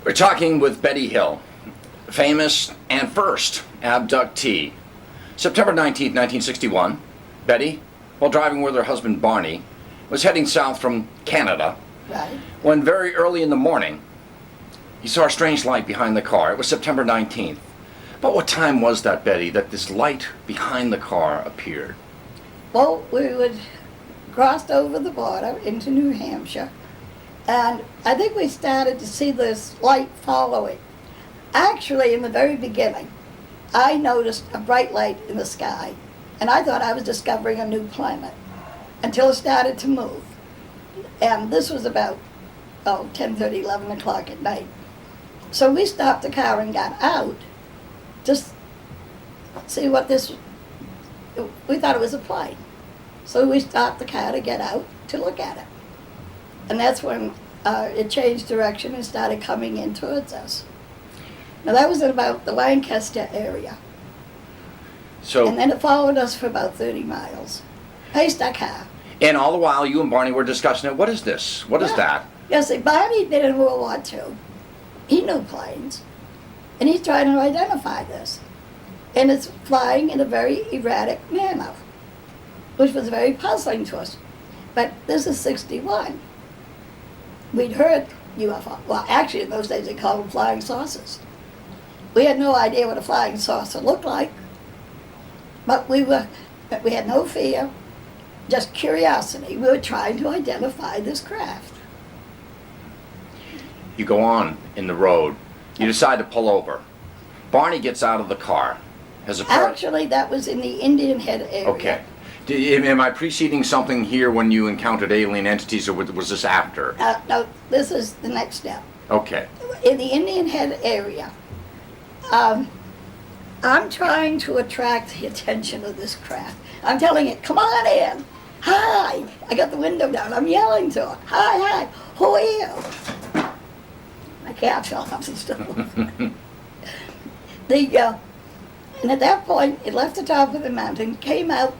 We're talking with Betty Hill, famous and first abductee. September 19th, 1961, Betty, while driving with her husband Barney, was heading south from Canada, Right. when very early in the morning, he saw a strange light behind the car. It was September 19th. But what time was that, Betty, that this light behind the car appeared? Well, we would crossed over the border into New Hampshire, and I think we started to see this light following. Actually, in the very beginning, I noticed a bright light in the sky, and I thought I was discovering a new planet until it started to move. And this was about 10:30, 11 o'clock at night. So we stopped the car and got out to see what this. We thought it was a plane. So we stopped the car to get out to look at it. And that's when it changed direction and started coming in towards us. Now that was in about the Lancaster area. So, And then it followed us for about 30 miles. Paced our car. and all the while you and Barney were discussing it. What is this? What is Yeah. that? Yes, see, Barney did in World War II. He knew planes. And he's trying to identify this. And it's flying in a very erratic manner, which was very puzzling to us. But this is 61. We'd heard UFO. Well, actually, in those days, they called them flying saucers. We had no idea what a flying saucer looked like. But we had no fear, just curiosity. We were trying to identify this craft. You go on in the road. You decide to pull over. Barney gets out of the car. Actually, that was in the Indian Head area. Okay. Am I preceding something here when you encountered alien entities, or was this after? No, this is the next step. Okay. In the Indian Head area, I'm trying to attract the attention of this craft. I'm telling it, come on in. Hi. I got the window down. I'm yelling to it. Hi. Who are you? My cat fell off the stool. And at that point, it left the top of the mountain, came out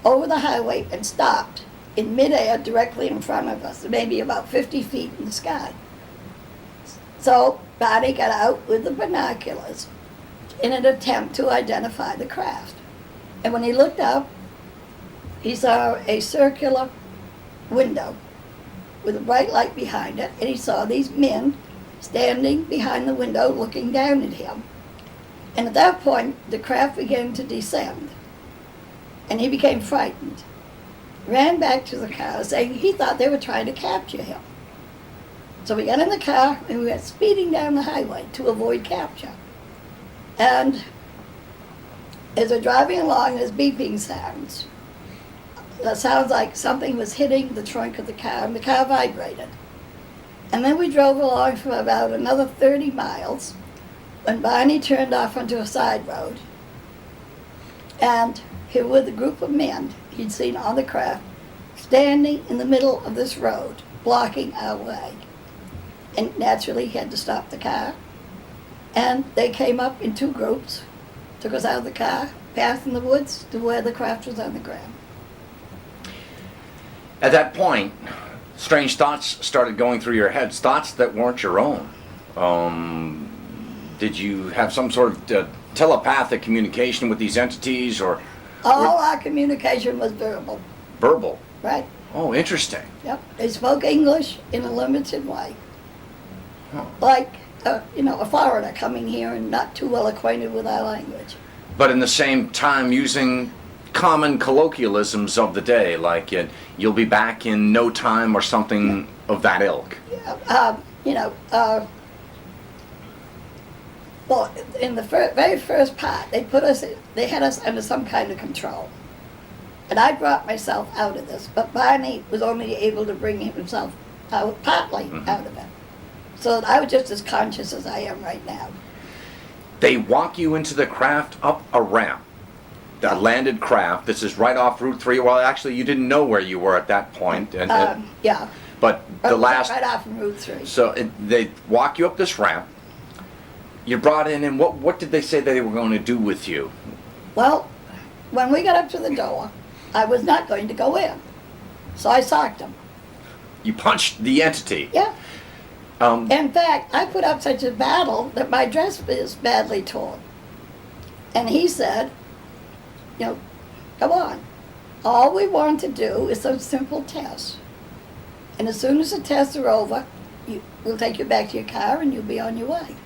over the highway, and stopped in midair directly in front of us, maybe about 50 feet in the sky. So Barney got out with the binoculars in an attempt to identify the craft. And when he looked up, he saw a circular window with a bright light behind it, and he saw these men standing behind the window looking down at him. And at that point, the craft began to descend, and he became frightened. Ran back to the car, saying he thought they were trying to capture him. So we got in the car, and we went speeding down the highway to avoid capture. And as we're driving along, there's beeping sounds. That sounds like something was hitting the trunk of the car, and the car vibrated. And then we drove along for about another 30 miles, when Barney turned off onto a side road. And here were the group of men he'd seen on the craft standing in the middle of this road, blocking our way. And naturally, he had to stop the car. And they came up in two groups, took us out of the car, passed in the woods to where the craft was on the ground. At that point, strange thoughts started going through your head, thoughts that weren't your own. Did you have some sort of telepathic communication with these entities, or? All our communication was verbal. Verbal? Right. Oh, interesting. Yep. They spoke English in a limited way. Huh. Like, a foreigner coming here and not too well acquainted with our language. But in the same time using common colloquialisms of the day, like you'll be back in no time, or something of that ilk. Yeah. Well, in the very first part, they had us under some kind of control. And I brought myself out of this, but Barney was only able to bring himself out, partly out of it. So I was just as conscious as I am right now. They walk you into the craft up a ramp, the landed craft. This is right off Route 3. Well, actually, you didn't know where you were at that point. Yeah. But right off from Route 3. So they walk you up this ramp. You're brought in, and what did they say they were going to do with you? Well, when we got up to the door, I was not going to go in. So I socked him. You punched the entity. Yeah. In fact, I put up such a battle that my dress is badly torn. And he said, you know, come on. All we want to do is some simple tests. And as soon as the tests are over, we'll take you back to your car and you'll be on your way.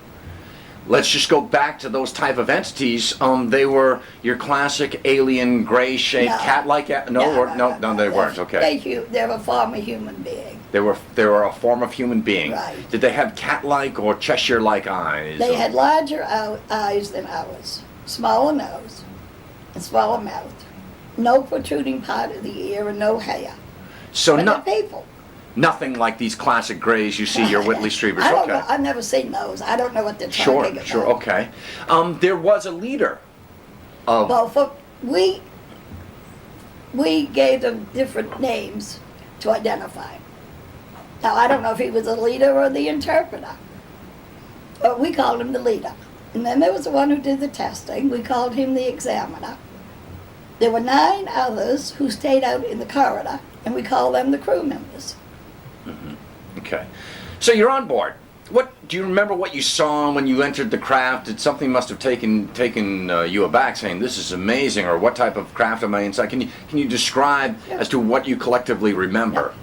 Let's just go back to those type of entities. They were your classic alien, gray-shaped, No. cat-like. No, they weren't. Okay. They're a form of human being. They were a form of human being. Right. Did they have cat-like or Cheshire-like eyes? They had larger eyes than ours, smaller nose, and smaller mouth. No protruding part of the ear and no hair. So But they're people. nothing like these classic grays you see your Whitley Strieber's. I don't Okay. know. I've never seen those. I don't know what they're talking about. Sure, okay. There was a leader of... Well, we gave them different names to identify him. Now, I don't know if he was the leader or the interpreter, but we called him the leader. And then there was the one who did the testing. We called him the examiner. There were 9 others who stayed out in the corridor, and we called them the crew members. Okay. So you're on board. Do you remember what you saw when you entered the craft? Did something must have taken you aback, saying this is amazing, or what type of craft am I inside? Can you describe as to what you collectively remember?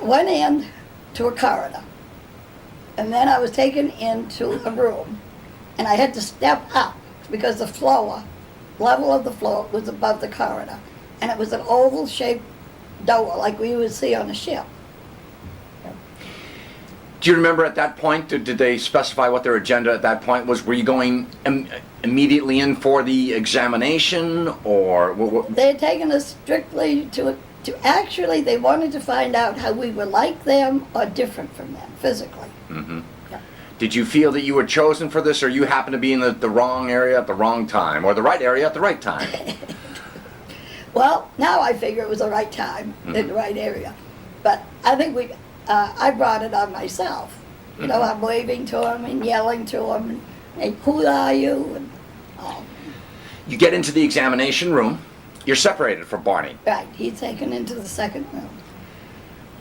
Went in to a corridor, and then I was taken into a room, and I had to step up because the level of the floor was above the corridor, and it was an oval-shaped door like we would see on a ship. Do you remember at that point, did they specify what their agenda at that point was? Were you going immediately in for the examination, or what? They had taken us strictly to actually, they wanted to find out how we were like them or different from them physically. Mm-hmm. Yeah. Did you feel that you were chosen for this, or you happened to be in the wrong area at the wrong time, or the right area at the right time? Well, now I figure it was the right time in the right area. But I think I brought it on myself. You know, I'm waving to him and yelling to him, and who are you? And, You get into the examination room. You're separated from Barney. right, he's taken into the second room.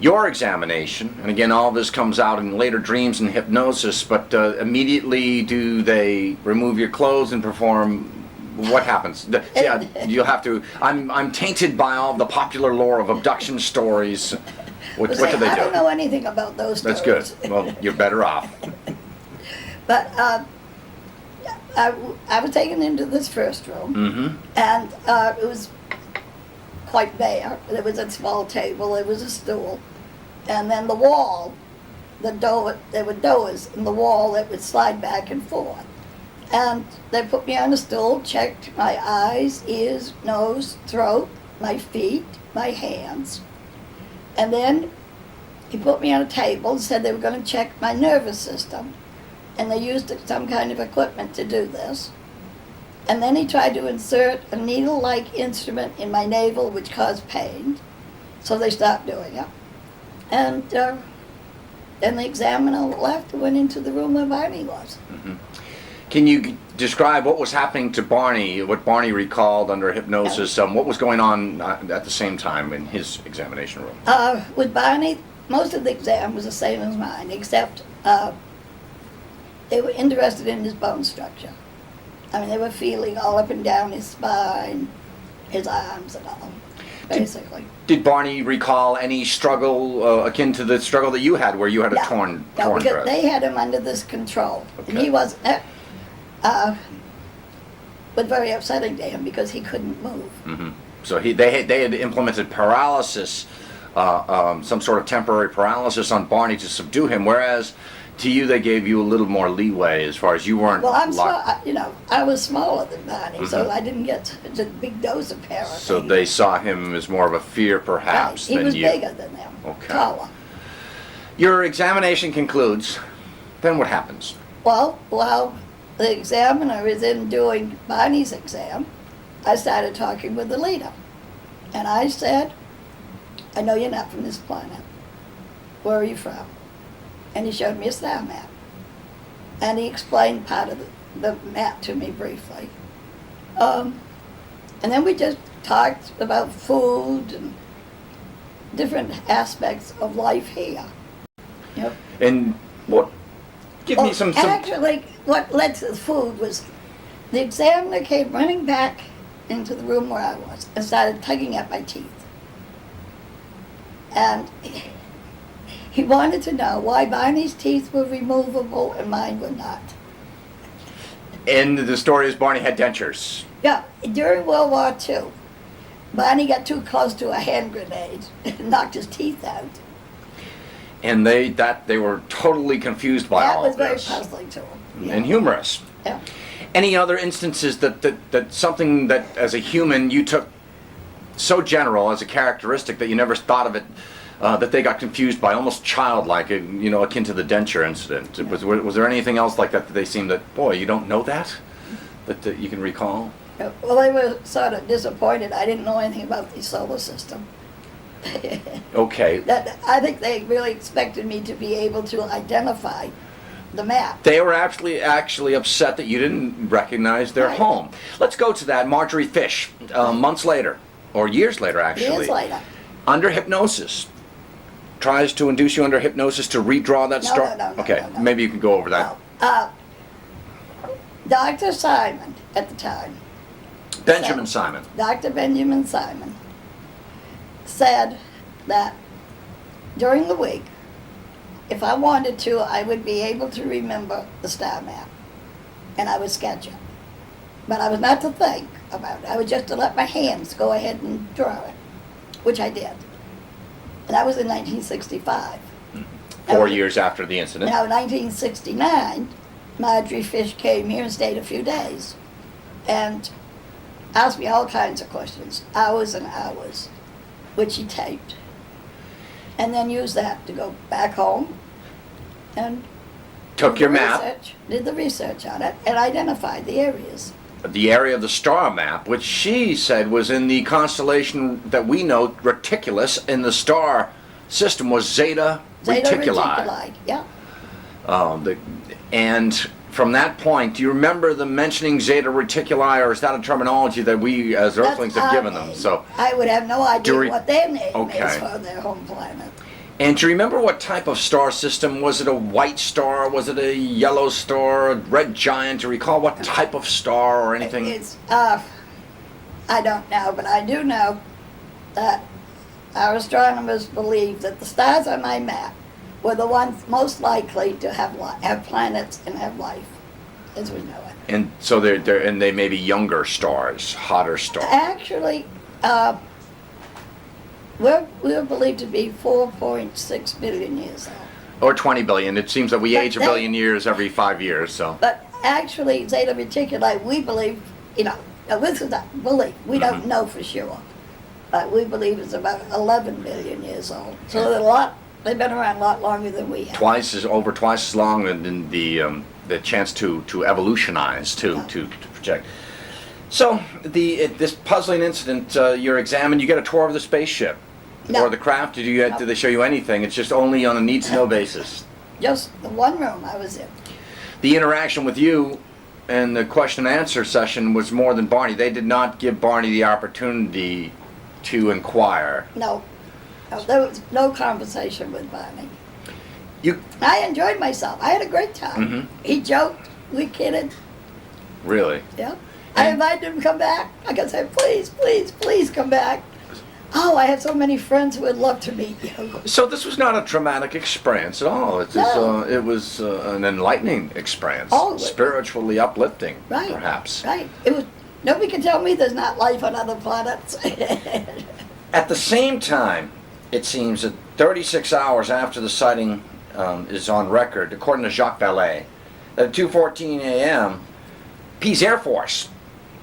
Your examination, and again, all this comes out in later dreams and hypnosis, but immediately do they remove your clothes and perform... What happens? You'll have to... I'm tainted by all the popular lore of abduction stories. What do they do? I don't know anything about those stories. That's good. Well, you're better off. But I was taken into this first room, and it was quite bare. There was a small table, there was a stool, and then the wall, there were doors in the wall that would slide back and forth. And they put me on a stool, checked my eyes, ears, nose, throat, my feet, my hands. And then he put me on a table and said they were going to check my nervous system. And they used some kind of equipment to do this. And then he tried to insert a needle-like instrument in my navel, which caused pain. So they stopped doing it. And then the examiner left and went into the room where Barney was. Can you describe what was happening to Barney, what Barney recalled under hypnosis? What was going on at the same time in his examination room? With Barney, most of the exam was the same as mine, except they were interested in his bone structure. I mean, they were feeling all up and down his spine, his arms and all, basically. Did Barney recall any struggle akin to the struggle that you had, where you had a torn because dress? they had him under this control. Okay. And he was very upsetting to him because he couldn't move. So they had implemented paralysis, some sort of temporary paralysis on Barney to subdue him, whereas to you they gave you a little more leeway as far as you weren't Well, I'm locked. I was smaller than Barney, so I didn't get such a big dose of paralysis. So they saw him as more of a fear, perhaps, He than was you. bigger than them, Okay. taller. Your examination concludes. Then what happens? Well, while the examiner is in doing Barney's exam, I started talking with the leader. And I said, I know you're not from this planet. Where are you from? And he showed me a star map. And he explained part of the map to me briefly. And then we just talked about food and different aspects of life here. Yep. And What? Give me some. Actually, what led to the food was the examiner came running back into the room where I was and started tugging at my teeth. And he wanted to know why Barney's teeth were removable and mine were not. And the story is Barney had dentures. Yeah, during World War II, Barney got too close to a hand grenade and knocked his teeth out. And they were totally confused by all of this. That was very puzzling to him. And humorous. Yeah. Any other instances that something that as a human you took so general as a characteristic that you never thought of it, that they got confused by, almost childlike, akin to the denture incident? Was there anything else like that they seemed that, boy, you don't know that you can recall? Well, they were sort of disappointed. I didn't know anything about the solar system. Okay. I think they really expected me to be able to identify the map. They were actually upset that you didn't recognize their Right. home. Let's go to that. Marjorie Fish, months later, or years later actually, Years later. under hypnosis, tries to induce you under hypnosis to redraw that story. No, Okay, no. maybe you can go over that. Dr. Simon at the time, Benjamin Simon. Dr. Benjamin Simon, said that during the week, if I wanted to, I would be able to remember the star map, and I would sketch it. But I was not to think about it. I was just to let my hands go ahead and draw it, which I did. And that was in 1965. 4 years after the incident. Now, in 1969, Marjorie Fish came here and stayed a few days and asked me all kinds of questions, hours and hours, which she taped. And then used that to go back home and Took your map, did the research on it, and identified the areas. the area of the star map, which she said was in the constellation that we know, Reticulus, in the star system was Zeta Reticuli. Yeah. And from that point, do you remember them mentioning Zeta Reticuli, or is that a terminology that we as Earthlings That's have our given them? name. So, I would have no idea what their name Okay. is for their home planet. and do you remember what type of star system? Was it a white star? Was it a yellow star? A red giant? Do you recall what type of star or anything? It's, I don't know, but I do know that our astronomers believe that the stars on my map were the ones most likely to have planets and have life, as we know it. And so they may be younger stars, hotter stars. Actually, we're believed to be 4.6 billion years old. Or 20 billion. It seems that we But age a they- billion years every 5 years. So But actually, Zeta Reticuli, we believe, now this is a belief, we don't know for sure, but we believe it's about 11 billion years old. So they've been around a lot longer than we have. over twice as long, and the chance to evolutionize to project. So this puzzling incident, you're examined. You get a tour of the spaceship No. or the craft. Did they show you anything? It's just only on a need-to-know basis. Just the one room I was in. The interaction with you and the question and answer session was more than Barney. They did not give Barney the opportunity to inquire. No, there was no conversation with Barney. You I enjoyed myself. I had a great time. Mhm. He joked, we kidded, really? yeah. I And- invited him to come back. Like I said, please, please, please come back. Oh, I have so many friends who would love to meet you. So this was not a traumatic experience at all. It was an enlightening experience, Oh, spiritually uplifting, Right. perhaps. Right. It was. Nobody can tell me there's not life on other planets. At the same time, it seems that 36 hours after the sighting is on record, according to Jacques Vallée, at 2:14 a.m., Pease Air Force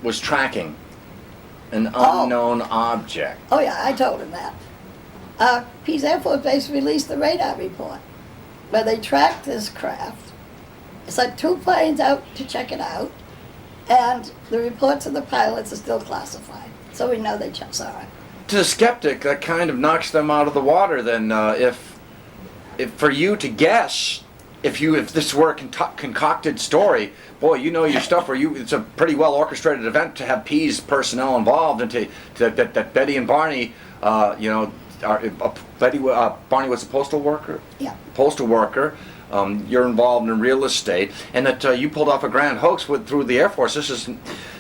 was tracking an unknown object. Oh yeah, I told him that. Pease Air Force Base released the radar report where they tracked this craft, sent 2 planes out to check it out, and the reports of the pilots are still classified. So we know they saw it. To the skeptic, that kind of knocks them out of the water. Then, if for you to guess, if this were a concocted story, boy, you know your stuff. It's a pretty well orchestrated event to have Pease personnel involved, and that Betty and Barney, Barney was a postal worker. Yeah. Postal worker. You're involved in real estate, and that you pulled off a grand hoax through the Air Force.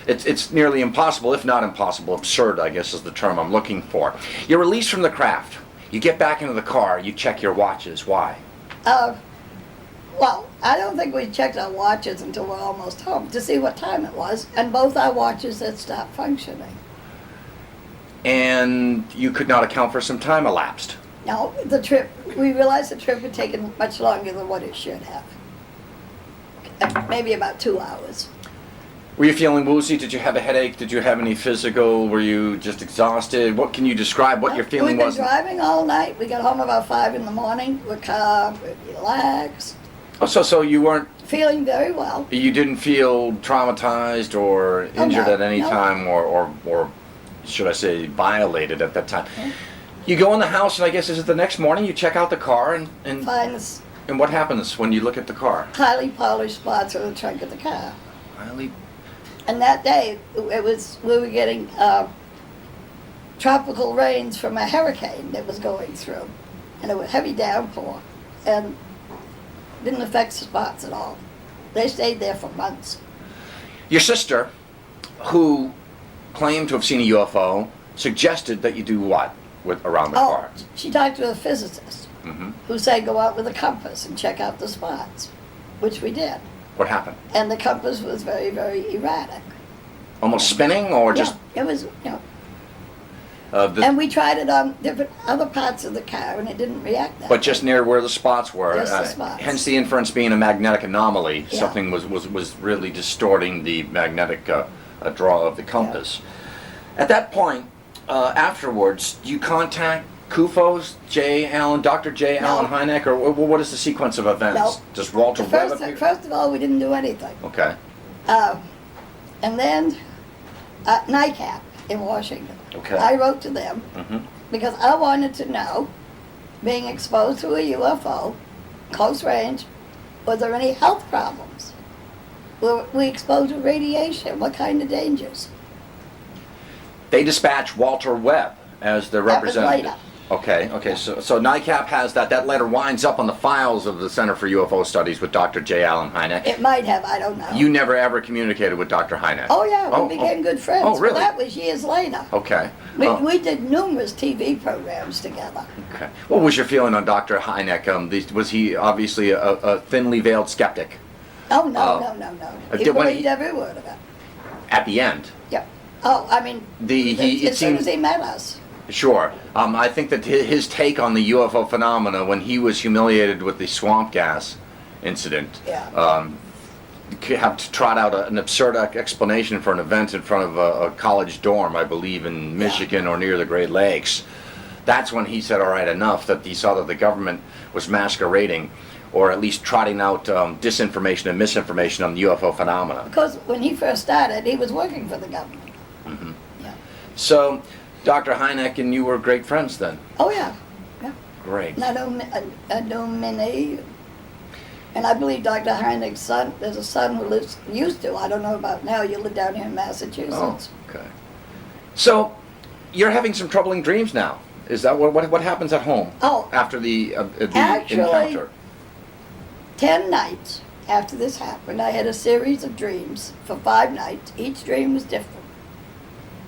It's nearly impossible, if not impossible, absurd, I guess is the term I'm looking for. You're released from the craft. You get back into the car. You check your watches. Why? Well, I don't think we checked our watches until we're almost home to see what time it was, and both our watches had stopped functioning. And you could not account for some time elapsed. No, we realized the trip had taken much longer than what it should have. Maybe about 2 hours. Were you feeling woozy? Did you have a headache? Did you have any physical? Were you just exhausted? What can you describe what your feeling was? We've been driving all night. We got home about 5 in the morning. We're calm, we're relaxed. Oh, so you weren't... Feeling very well. You didn't feel traumatized or injured at any time or should I say violated at that time? Yeah. You go in the house and I guess is it the next morning you check out the car and Find this and what happens when you look at the car? highly polished spots on the trunk of the car. Highly... And that day, we were getting tropical rains from a hurricane that was going through. And it was heavy downpour. And didn't affect the spots at all. They stayed there for months. Your sister, who claimed to have seen a UFO, suggested that you do what around the car? She talked to a physicist who said go out with a compass and check out the spots, which we did. What happened? And the compass was very, very erratic. Almost spinning or just... Yeah, it was, and we tried it on different other parts of the car and it didn't react that But way. just near where the spots were. Just the spots. Hence the inference being a magnetic anomaly. Yeah. Something was really distorting the magnetic draw of the compass. At that point, afterwards, do you contact CUFOS, Dr. J. No. Allen Hynek, or what is the sequence of events? No. Does Walter Webb appear? First of all, we didn't do anything. Okay. And then NICAP in Washington. Okay. I wrote to them because I wanted to know, being exposed to a UFO, close range, was there any health problems? Were we exposed to radiation? What kind of dangers? They dispatch Walter Webb as the representative. That was later. Okay. So NICAP has that. That letter winds up on the files of the Center for UFO Studies with Dr. J. Allen Hynek. It might have, I don't know. You never ever communicated with Dr. Hynek? Oh yeah, we became good friends. Oh, really? But that was years later. Okay. We did numerous TV programs together. Okay. What was your feeling on Dr. Hynek? Was he obviously a thinly veiled skeptic? Oh, no. He when believed he- every word of it. At the end? Yeah. Oh, I mean, it as soon seems- as he met us. Sure. I think that his take on the UFO phenomena when he was humiliated with the swamp gas incident, Yeah. have to trot out an absurd explanation for an event in front of a college dorm, I believe in Michigan or near the Great Lakes. That's when he said, all right, enough, that he saw that the government was masquerading or at least trotting out disinformation and misinformation on the UFO phenomena. Because when he first started, he was working for the government. Yeah. So, Dr. Hynek and you were great friends then? Oh, yeah. Yeah. Great. And I know many. And I believe Dr. Heinek's son, there's a son who used to, I don't know about now, you live down here in Massachusetts. Oh, okay. So, you're having some troubling dreams now. Is that what happens at home? Oh. After the Actually, encounter? 10 nights after this happened, I had a series of dreams for 5 nights. Each dream was different,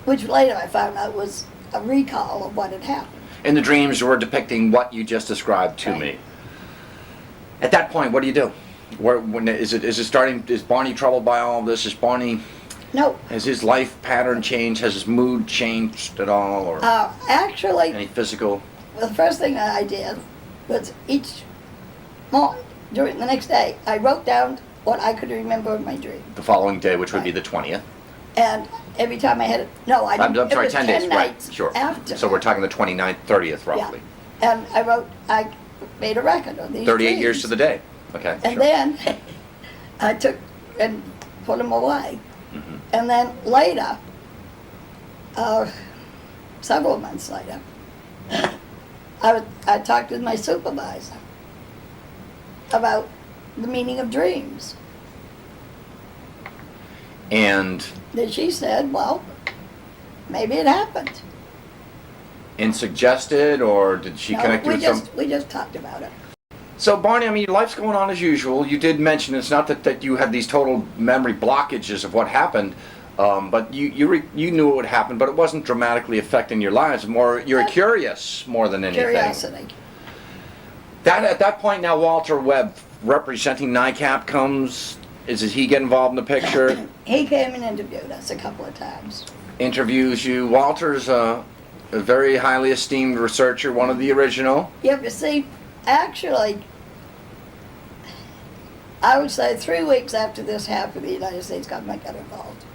which later I found out was a recall of what had happened. And the dreams were depicting what you just described to me. At that point, what do you do? Is Barney troubled by all of this? No. Has his life pattern changed? Has his mood changed at all? Or Actually, any physical? the first thing that I did was each morning, during the next day, I wrote down what I could remember of my dream. The following day, which would be the 20th. And every time I had it, no, I didn't. I'm sorry, it was 10 days, right, nights sure. after. So we're talking the 29th, 30th, roughly. Yeah. And I made a record of these 38 dreams. years to the day. Okay, And sure. then I took and put them away. And then later, several months later, I talked with my supervisor about the meaning of dreams. And Then she said, well, maybe it happened. suggested, or did she No, connect you we with just some? we just talked about it. So Barney, I mean, life's going on as usual. You did mention it's not that you had these total memory blockages of what happened, but you knew it would happen, but it wasn't dramatically affecting your lives. More, you're curious more than anything. Curiosity. That at that point now, Walter Webb representing NICAP comes. Does he get involved in the picture? He came and interviewed us a couple of times. Interviews you. Walter's a very highly esteemed researcher, one of the original. Yeah, but see, actually, I would say 3 weeks after this happened, the United States government got involved.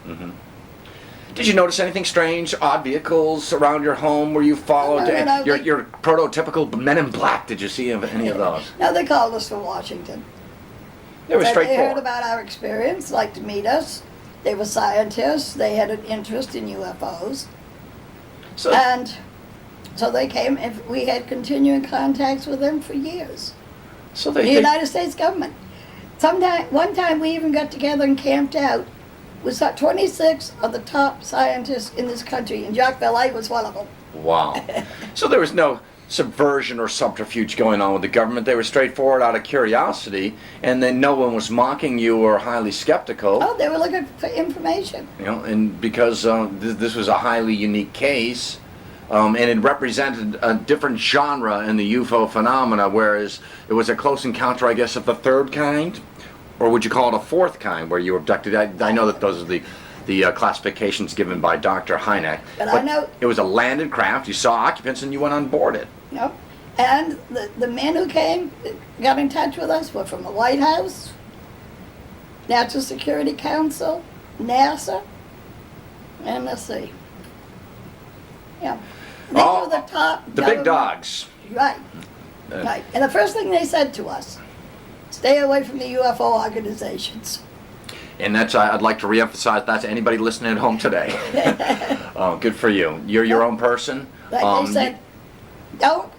Mm-hmm. Did you notice anything strange? Odd vehicles around your home where you followed? No, your prototypical Men in Black. Did you see any of those? No, they called us from Washington. They were They heard straightforward. about our experience, liked to meet us. They were scientists. They had an interest in UFOs. So, And so they came, and we had continuing contacts with them for years. so The they United States government. One time we even got together and camped out with 26 of the top scientists in this country, and Jacques Vallée was one of them. wow. So there was no subversion or subterfuge going on with the government. They were straightforward out of curiosity, and then no one was mocking you or highly skeptical. Oh, they were looking for information. You know, and because this was a highly unique case, and it represented a different genre in the UFO phenomena, whereas it was a close encounter, I guess, of the third kind, or would you call it a fourth kind, where you were abducted? I know that those are the classifications given by Dr. Hynek. But I know- it was a landed craft. You saw occupants and you went on board it. Yep. And the men who came, got in touch with us, were from the White House, National Security Council, NASA, and let's see. Yeah. They Oh, were the top. The big government- dogs. Right, Uh, right. And the first thing they said to us, stay away from the UFO organizations. And that's, I'd like to reemphasize that to anybody listening at home today. Oh, good for you. You're your own person. Like they said, don't,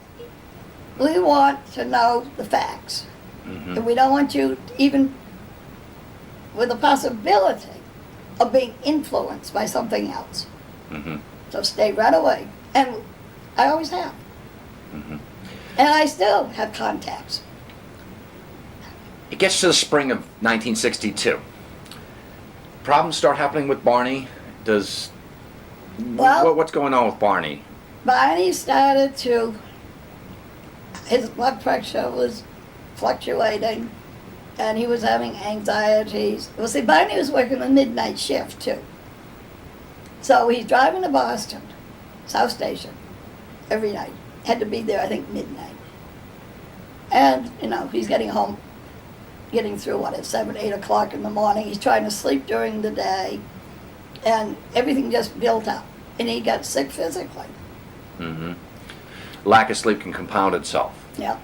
we want to know the facts. Mhm. And we don't want you even with the possibility of being influenced by something else. Mhm. So stay right away. And I always have. Mhm. And I still have contacts. It gets to the spring of 1962. Problems start happening with Barney. Well- what's going on with Barney? Barney started to, his blood pressure was fluctuating and he was having anxieties. Well, see, Barney was working the midnight shift too. So he's driving to Boston, South Station, every night. Had to be there, I think, midnight. And, he's getting home, getting through, at 7, 8 o'clock in the morning. He's trying to sleep during the day. And everything just built up. And he got sick physically. Mm-hmm. Lack of sleep can compound itself. Yeah.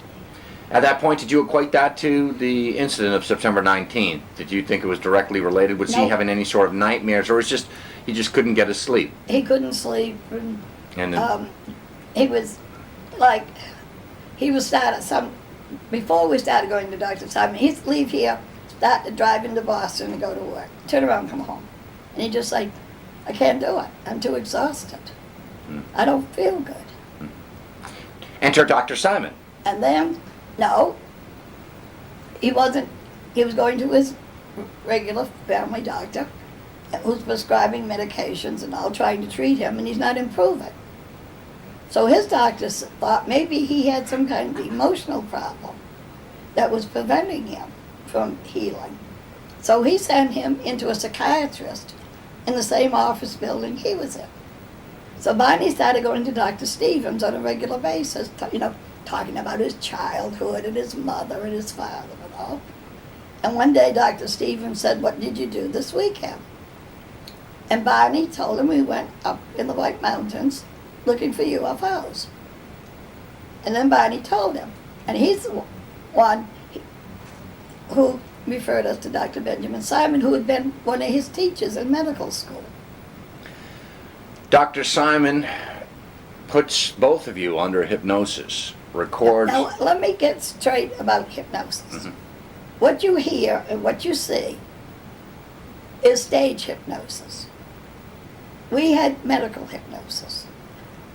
At that point, did you equate that to the incident of September 19th? Did you think it was directly related? Was he No. having any sort of nightmares, or was just he just couldn't get his sleep? He couldn't sleep. And, And then, he was like, before we started going to Dr. Simon, he'd leave here, start to drive into Boston and go to work, turn around and come home. And he'd just say, I can't do it. I'm too exhausted. I don't feel good. enter Dr. Simon. And then, no, he wasn't, he was going to his regular family doctor who's prescribing medications and all, trying to treat him, and he's not improving. So his doctors thought maybe he had some kind of emotional problem that was preventing him from healing. So he sent him into a psychiatrist in the same office building he was in. So Barney started going to Dr. Stevens on a regular basis, talking about his childhood and his mother and his father and all. And one day Dr. Stevens said, what did you do this weekend? And Barney told him we went up in the White Mountains looking for UFOs. And then Barney told him, and he's the one who referred us to Dr. Benjamin Simon, who had been one of his teachers in medical school. Dr. Simon puts both of you under hypnosis, records. Now, let me get straight about hypnosis. Mhm. What you hear and what you see is stage hypnosis. We had medical hypnosis,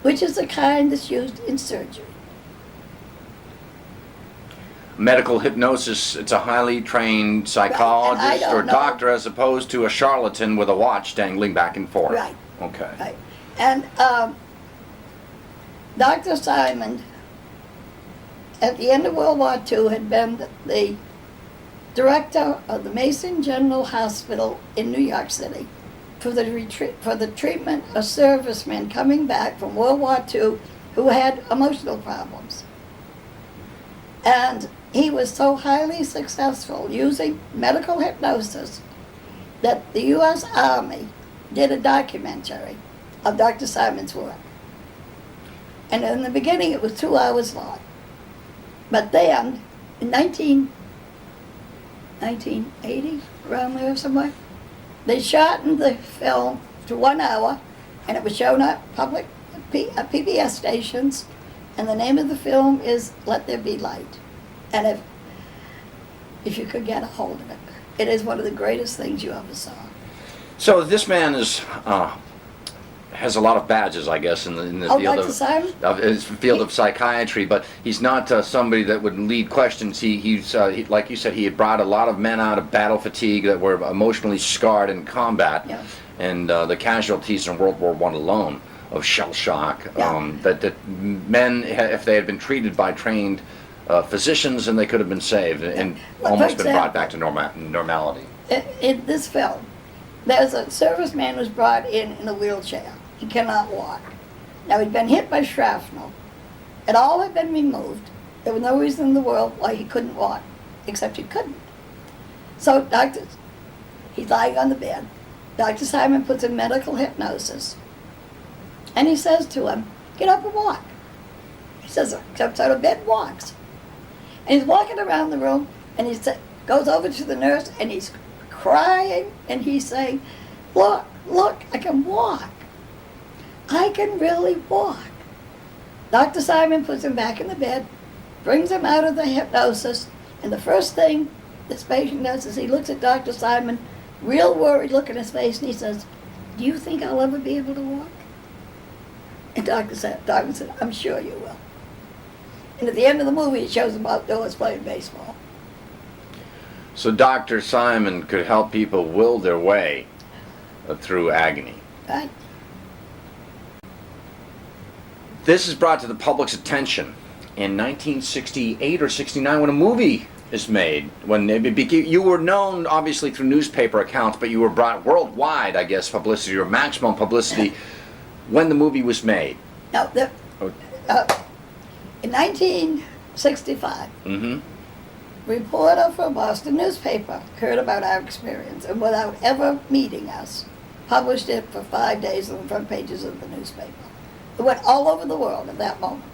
which is the kind that's used in surgery. medical hypnosis, it's a highly trained psychologist don't or know. doctor as opposed to a charlatan with a watch dangling back and forth. Right. Okay. Right. And Dr. Simon, at the end of World War II, had been the director of the Mason General Hospital in New York City for the treatment of servicemen coming back from World War II who had emotional problems. And he was so highly successful using medical hypnosis that the U.S. Army did a documentary of Dr. Simon's work. And in the beginning it was 2 hours long. But then, in 1980, around there somewhere, they shortened the film to 1 hour, and it was shown at public PBS stations, and the name of the film is Let There Be Light. And if you could get a hold of it, it is one of the greatest things you ever saw. So this man has a lot of badges, I guess, in the field Dr. Simon? of his field of psychiatry, but he's not somebody that would lead questions. He's like you said, he had brought a lot of men out of battle fatigue that were emotionally scarred in combat, Yeah. and the casualties in World War I alone of shell shock. Yeah. That men, if they had been treated by trained physicians, and they could have been saved and Well, almost for been brought example, back to normality. In this film, there's a serviceman who's brought in a wheelchair. He cannot walk. Now, he'd been hit by shrapnel. It all had been removed. There was no reason in the world why he couldn't walk, except he couldn't. So he's lying on the bed. Dr. Simon puts in medical hypnosis. And he says to him, get up and walk. He says, jumps out of bed, walks. And he's walking around the room, and he goes over to the nurse, and he's crying, and he's saying, look, I can walk. I can really walk. Dr. Simon puts him back in the bed, brings him out of the hypnosis, and the first thing this patient does is he looks at Dr. Simon, real worried look in his face, and he says, do you think I'll ever be able to walk? And Doctor said, I'm sure you will. And at the end of the movie, it shows him outdoors playing baseball. So Dr. Simon could help people will their way through agony. Right? This is brought to the public's attention in 1968 or 69 when a movie is made. When you were known, obviously, through newspaper accounts, but you were brought worldwide, I guess, publicity or maximum publicity when the movie was made. Now, in 1965, reporter from Boston newspaper heard about our experience and without ever meeting us, published it for 5 days on the front pages of the newspaper. It went all over the world at that moment.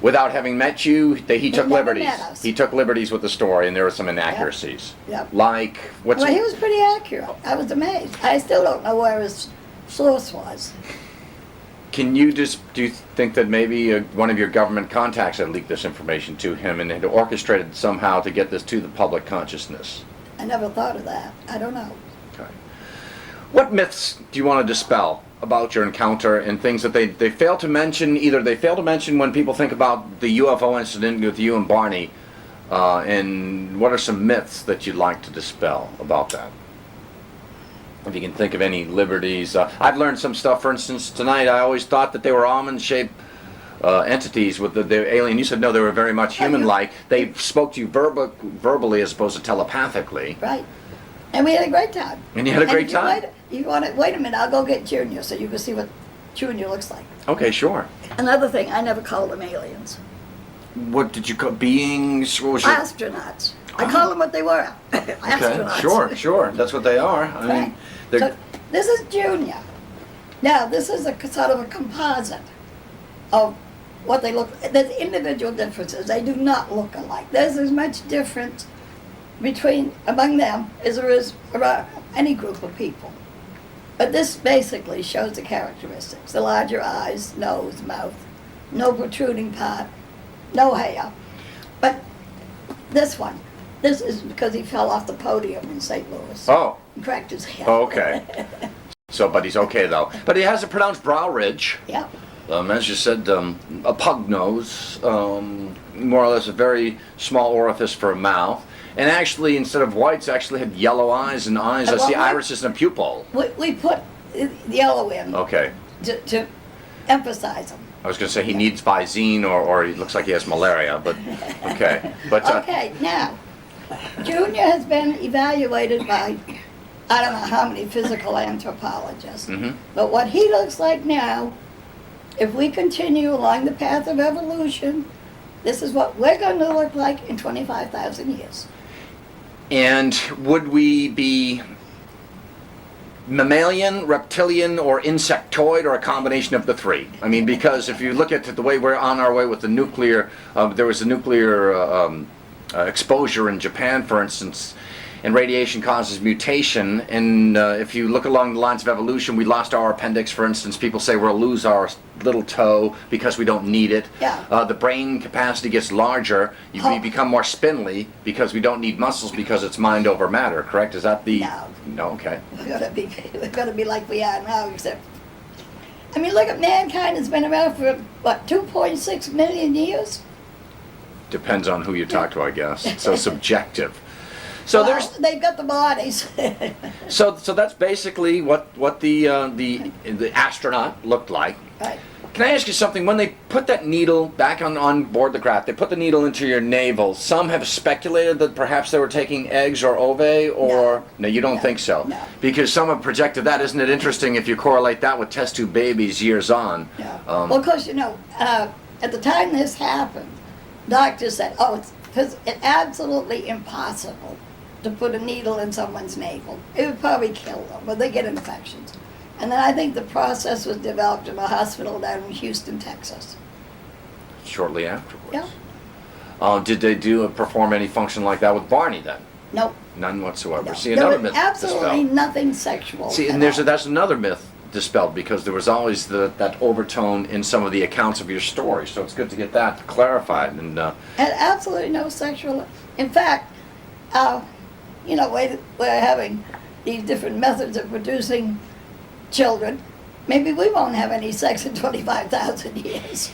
Without having met you, he took never liberties. met us. He took liberties with the story, and there were some inaccuracies. Yep. Like, what's... Well, he was pretty accurate. I was amazed. I still don't know where his source was. do you think that maybe one of your government contacts had leaked this information to him and had orchestrated somehow to get this to the public consciousness? I never thought of that. I don't know. Okay. What myths do you want to dispel about your encounter and things that they fail to mention? Either they fail to mention when people think about the UFO incident with you and Barney, and what are some myths that you'd like to dispel about that? If you can think of any liberties. I've learned some stuff, for instance, tonight. I always thought that they were almond-shaped entities with the alien. You said no, they were very much human-like. They spoke to you verbally as opposed to telepathically. Right. And we had a great time. And you had a great time? Wait a minute, I'll go get Junior so you can see what Junior looks like. Okay, sure. Another thing, I never called them aliens. What did you call beings? What was your... Astronauts. I call them what they were. Astronauts. Okay, sure. That's what they are. I mean, Right. So this is Junior. Now, this is a sort of a composite of what they look. There's individual differences. They do not look alike. There's as much difference among them as there is around any group of people. But this basically shows the characteristics: the larger eyes, nose, mouth, no protruding part, no hair. But this is because he fell off the podium in St. Louis. Oh. And cracked his head. Okay. So, but he's okay though. But he has a pronounced brow ridge. Yeah. As you said, a pug nose, more or less a very small orifice for a mouth. And actually, instead of whites, actually had yellow eyes and eyes. I see irises and a pupil. We put yellow in Okay. to emphasize them. I was going to say he needs Visine or he looks like he has malaria, but okay. But Okay, now, Junior has been evaluated by I don't know how many physical anthropologists. Mhm. But what he looks like now, if we continue along the path of evolution, this is what we're going to look like in 25,000 years. And would we be mammalian, reptilian, or insectoid, or a combination of the three? I mean, because if you look at the way we're on our way with the nuclear, there was a nuclear exposure in Japan, for instance, and radiation causes mutation. And if you look along the lines of evolution, we lost our appendix, for instance. People say we'll lose our little toe because we don't need it. Yeah. The brain capacity gets larger. We become more spindly because we don't need muscles because it's mind over matter. Correct? Is that the? No. No. Okay. We're gonna be like we are now, except. I mean, look at mankind has been around for what 2.6 million years. Depends on who you talk to, I guess. It's so subjective. So Well, they've got the bodies. so that's basically what the astronaut looked like. Right. Can I ask you something? When they put that needle back on board the craft, they put the needle into your navel. Some have speculated that perhaps they were taking eggs or ovae, or no, you don't think so? No. Because some have projected that. Isn't it interesting if you correlate that with test tube babies years on? Yeah. Well, of course, at the time this happened, doctors said, it's absolutely impossible to put a needle in someone's navel. It would probably kill them, or they get infections. And then I think the process was developed in a hospital down in Houston, Texas. Shortly afterwards. Yeah. Did they perform any function like that with Barney then? Nope. None whatsoever. No. See, There another was myth absolutely dispelled. nothing sexual. See, at and all. that's another myth dispelled because there was always that overtone in some of the accounts of your story. So it's good to get that clarified. And And absolutely no sexual. In fact, we're having these different methods of producing children. Maybe we won't have any sex in 25,000 years.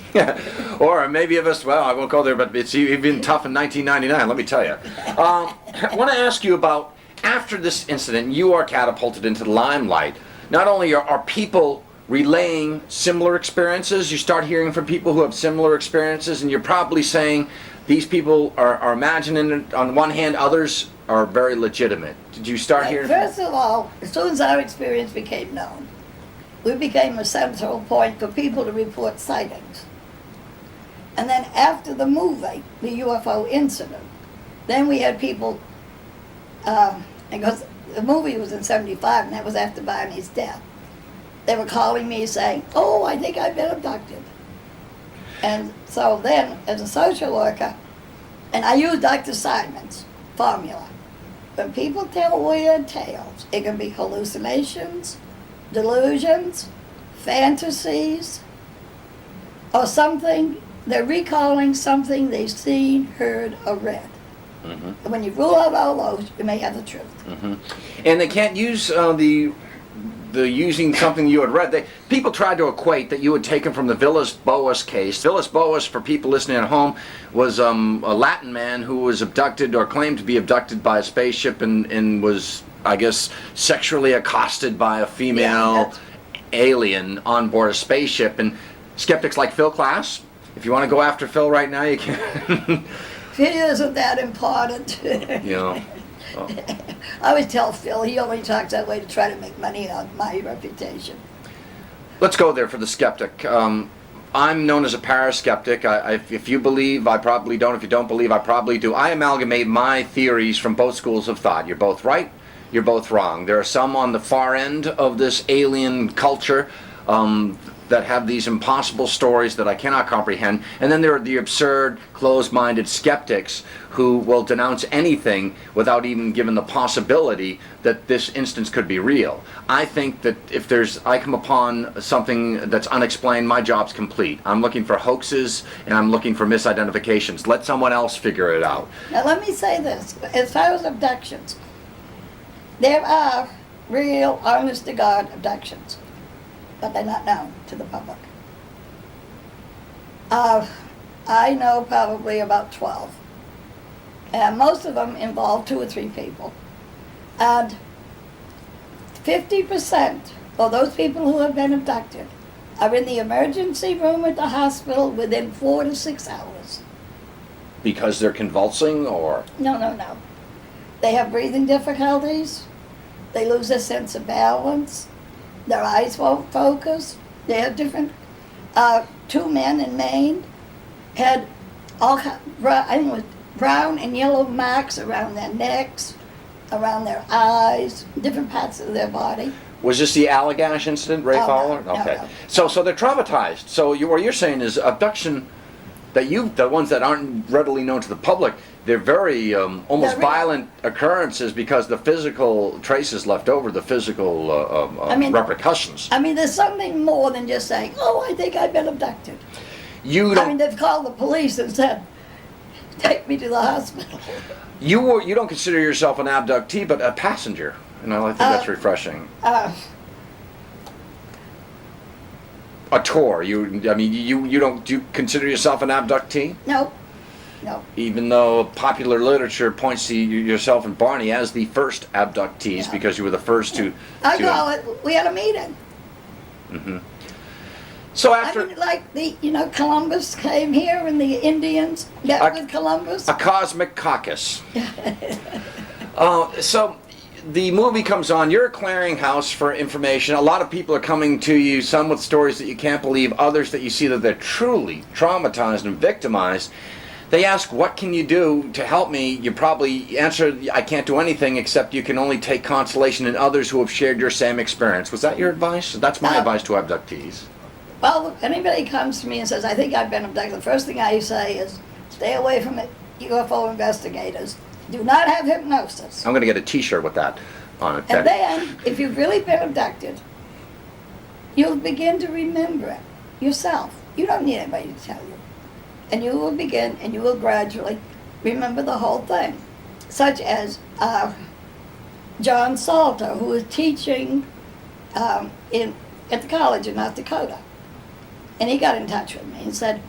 or maybe of us. Well, I won't go there, but it's even tough in 1999. Let me tell you. I want to ask you about after this incident, you are catapulted into the limelight. Not only are people relaying similar experiences, you start hearing from people who have similar experiences, and you're probably saying these people are imagining it on one hand, others are very legitimate. Did you start hearing? First of all, as soon as our experience became known, we became a central point for people to report sightings. And then after the movie, the UFO incident, then we had people, because the movie was in 75 and that was after Barney's death. They were calling me saying, I think I've been abducted. And so then, as a social worker, and I use Dr. Simon's formula, when people tell weird tales, it can be hallucinations, delusions, fantasies, or something, they're recalling something they've seen, heard, or read. Mm-hmm. And when you rule out all those, you may have the truth. Mm-hmm. And they can't use the using something you had read. People tried to equate that you had taken from the Villas Boas case. Villas Boas, for people listening at home, was a Latin man who was abducted or claimed to be abducted by a spaceship and was, I guess, sexually accosted by a female alien on board a spaceship. And skeptics like Phil Klass, if you want to go after Phil right now, you can. It isn't that important. Oh. I always tell Phil he only talks that way to try to make money on my reputation. Let's go there for the skeptic. I'm known as a paraskeptic. If you believe, I probably don't. If you don't believe, I probably do. I amalgamate my theories from both schools of thought. You're both right, you're both wrong. There are some on the far end of this alien culture that have these impossible stories that I cannot comprehend. And then there are the absurd, closed-minded skeptics who will denounce anything without even giving the possibility that this instance could be real. I think that if I come upon something that's unexplained, my job's complete. I'm looking for hoaxes and I'm looking for misidentifications. Let someone else figure it out. Now let me say this, as far as abductions, there are real, honest-to-God abductions, but they're not known to the public. Uh, I know probably about 12. And most of them involve 2 or 3 people. And 50% of those people who have been abducted are in the emergency room at the hospital within 4 to 6 hours. Because they're convulsing, or? No. They have breathing difficulties. They lose their sense of balance. Their eyes won't focus. They have different. 2 men in Maine had all I think it was brown and yellow marks around their necks, around their eyes, different parts of their body. Was this the Allagash incident, Ray Oh, Fowler? no, Okay. no. So they're traumatized. So what you're saying is abduction, the ones that aren't readily known to the public, they're very almost They're real. violent occurrences because the physical traces left over, the physical repercussions. I mean, there's something more than just saying, "Oh, I think I've been abducted." You I mean, don't. they've called the police and said, "Take me to the hospital." You don't consider yourself an abductee, but a passenger, and I think that's refreshing. A tour. You don't. Do you consider yourself an abductee? No. Even though popular literature points to yourself and Barney as the first abductees, Yeah. because you were the first to. I call it. We had a meeting. Mm-hmm. So after I mean, like Columbus came here and the Indians met with Columbus. a cosmic caucus. So the movie comes on. You're a clearinghouse for information. A lot of people are coming to you, some with stories that you can't believe, others that you see that they're truly traumatized and victimized. They ask, what can you do to help me? You probably answer, I can't do anything, except you can only take consolation in others who have shared your same experience. Was that your advice? That's my advice to abductees. Well, if anybody comes to me and says, "I think I've been abducted," the first thing I say is, stay away from it, UFO investigators. Do not have hypnosis. I'm going to get a T-shirt with that on it. And Betty. then, if you've really been abducted, you'll begin to remember it yourself. You don't need anybody to tell you. And you will begin, and you will gradually remember the whole thing. Such as John Salter, who was teaching at the college in North Dakota. And he got in touch with me and said,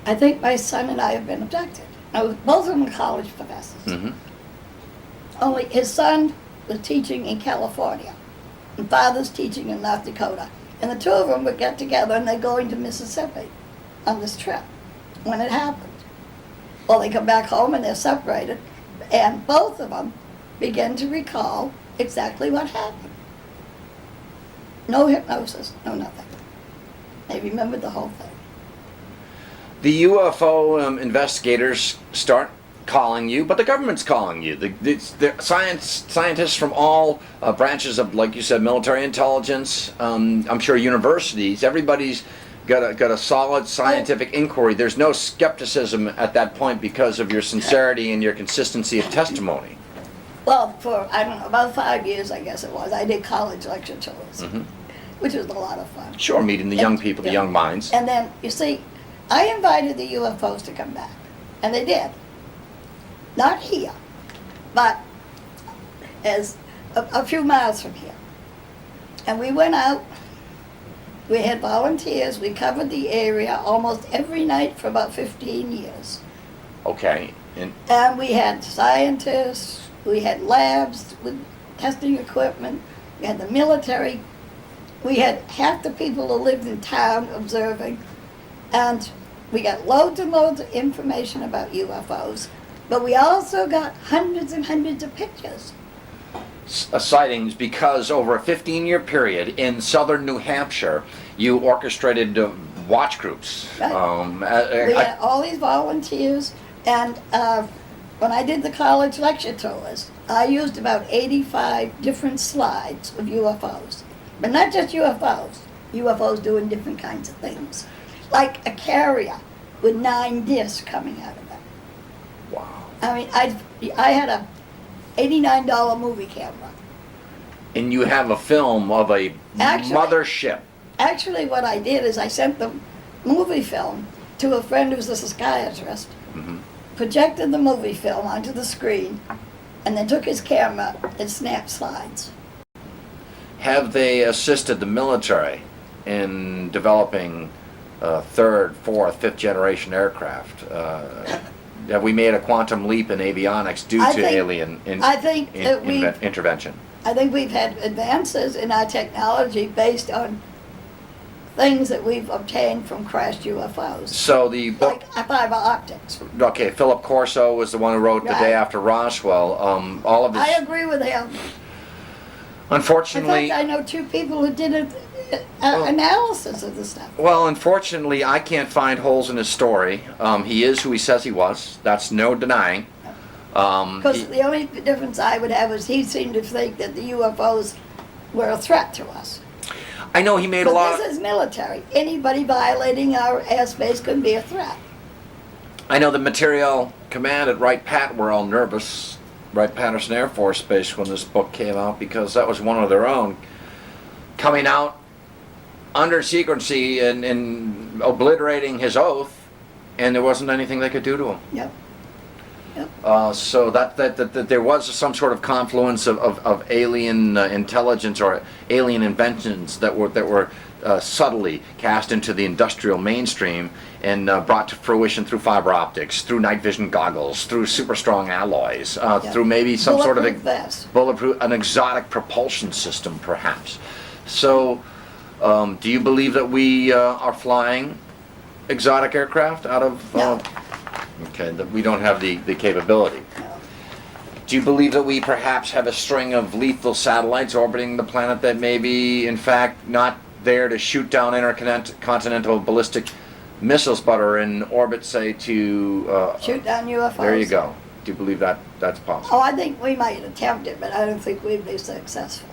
"I think my son and I have been abducted." Now, both of them were college professors. Mm-hmm. Only his son was teaching in California, and father's teaching in North Dakota. And the 2 of them would get together and they're going to Mississippi on this trip when it happened. Well, they come back home and they're separated, and both of them begin to recall exactly what happened. No hypnosis, no nothing. They remembered the whole thing. The UFO investigators start calling you, but the government's calling you. The scientists from all branches of, like you said, military intelligence, I'm sure universities, everybody's got a solid scientific inquiry. There's no skepticism at that point because of your sincerity and your consistency of testimony. Well, for, I don't know, about 5 years, I guess it was, I did college lecture tours, which was a lot of fun. Sure, meeting the young people, the young minds. And then, you see, I invited the UFOs to come back, and they did. Not here, but as a few miles from here. And we went out, we had volunteers, we covered the area almost every night for about 15 years. Okay. And we had scientists, we had labs with testing equipment, we had the military, we had half the people who lived in town observing, and we got loads and loads of information about UFOs, but we also got hundreds and hundreds of pictures. Sightings, because over a 15-year period in southern New Hampshire, you orchestrated watch groups. Right. We had all these volunteers, and when I did the college lecture tours, I used about 85 different slides of UFOs. But not just UFOs, UFOs doing different kinds of things. Like a carrier with 9 discs coming out of it. Wow. I mean, I had a $89 movie camera. And you have a film of a mothership. Actually, what I did is I sent the movie film to a friend who's a psychiatrist, projected the movie film onto the screen, and then took his camera and snapped slides. Have they assisted the military in developing third, fourth, fifth generation aircraft? Have we made a quantum leap in avionics due to alien intervention? I think we've had advances in our technology based on things that we've obtained from crashed UFOs. So the book, like fiber optics. okay, Philip Corso was the one who wrote The Day After Roswell. All of his. I agree with him. Unfortunately, in fact, I know two people who did an analysis of the stuff. Well, unfortunately, I can't find holes in his story. He is who he says he was. That's no denying. Because the only difference I would have is he seemed to think that the UFOs were a threat to us. I know he made a lot. But this is military. Anybody violating our airspace could be a threat. I know the Materiel Command at Wright-Pat were all nervous, Wright-Patterson Air Force Base, when this book came out, because that was one of their own coming out under secrecy and obliterating his oath, and there wasn't anything they could do to him. Yep. So that there was some sort of confluence of alien intelligence or alien inventions that were subtly cast into the industrial mainstream and brought to fruition through fiber optics, through night vision goggles, through super strong alloys, through maybe some sort of bulletproof, an exotic propulsion system, perhaps. So, do you believe that we are flying exotic aircraft out of? No. Okay, that we don't have the capability. No. Do you believe that we perhaps have a string of lethal satellites orbiting the planet that may be, in fact, not there to shoot down intercontinental ballistic missiles, but are in orbit, say, to... shoot down UFOs? There you go. Do you believe that that's possible? Oh, I think we might attempt it, but I don't think we'd be successful.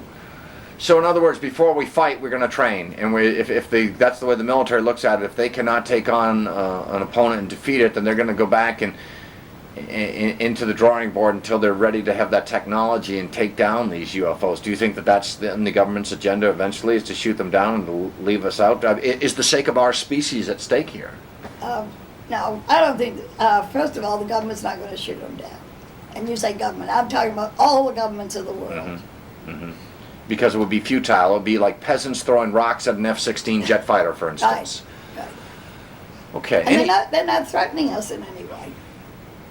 So in other words, before we fight, we're going to train, and that's the way the military looks at it. If they cannot take on an opponent and defeat it, then they're going to go back and into the drawing board until they're ready to have that technology and take down these UFOs. Do you think that that's in the government's agenda eventually, is to shoot them down and to leave us out? Is the sake of our species at stake here? No, I don't think. First of all, the government's not going to shoot them down. And you say government, I'm talking about all the governments of the world. Mm-hmm. Mm-hmm. Because it would be futile. It would be like peasants throwing rocks at an F-16 jet fighter, for instance. Right. Okay. And they're not threatening us in any way.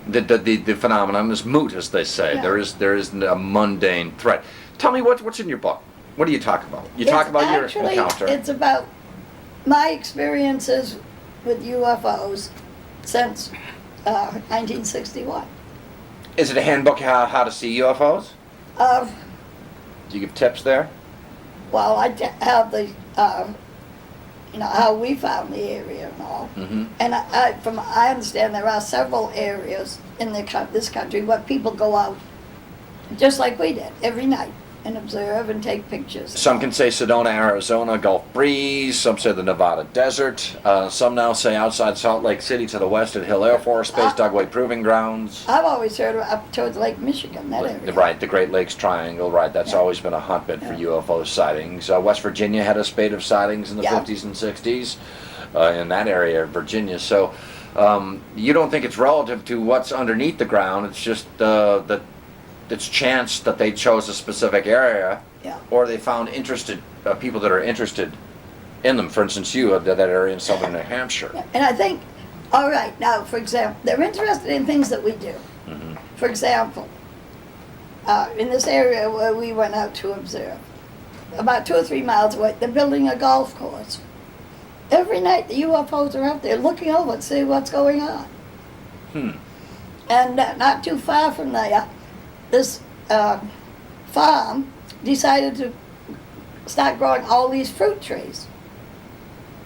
The phenomenon is moot, as they say. Yeah. There is a mundane threat. Tell me what's in your book. What do you talk about? You talk about your encounter. It's about my experiences with UFOs since 1961. Is it a handbook how to see UFOs? Do you give tips there? Well, I have the, how we found the area and all. Mm-hmm. And I understand there are several areas in this country where people go out, just like we did, every night, and observe and take pictures. Some can say Sedona, Arizona, Gulf Breeze. Some say the Nevada Desert. Some now say outside Salt Lake City to the west at Hill Air Force Base, Dugway Proving Grounds. I've always heard of up towards Lake Michigan, that area. Right, the Great Lakes Triangle, right. That's always been a hotbed for UFO sightings. West Virginia had a spate of sightings in the 50s and 60s in that area of Virginia. So you don't think it's relative to what's underneath the ground. It's just that it's chance that they chose a specific area, or they found people that are interested in them. For instance, you have that area in southern New Hampshire. Yeah. And I think, all right, now, for example, they're interested in things that we do. Mm-hmm. For example, in this area where we went out to observe, about 2 or 3 miles away, they're building a golf course. Every night the UFOs are out there looking over to see what's going on. And not too far from there, this farm decided to start growing all these fruit trees.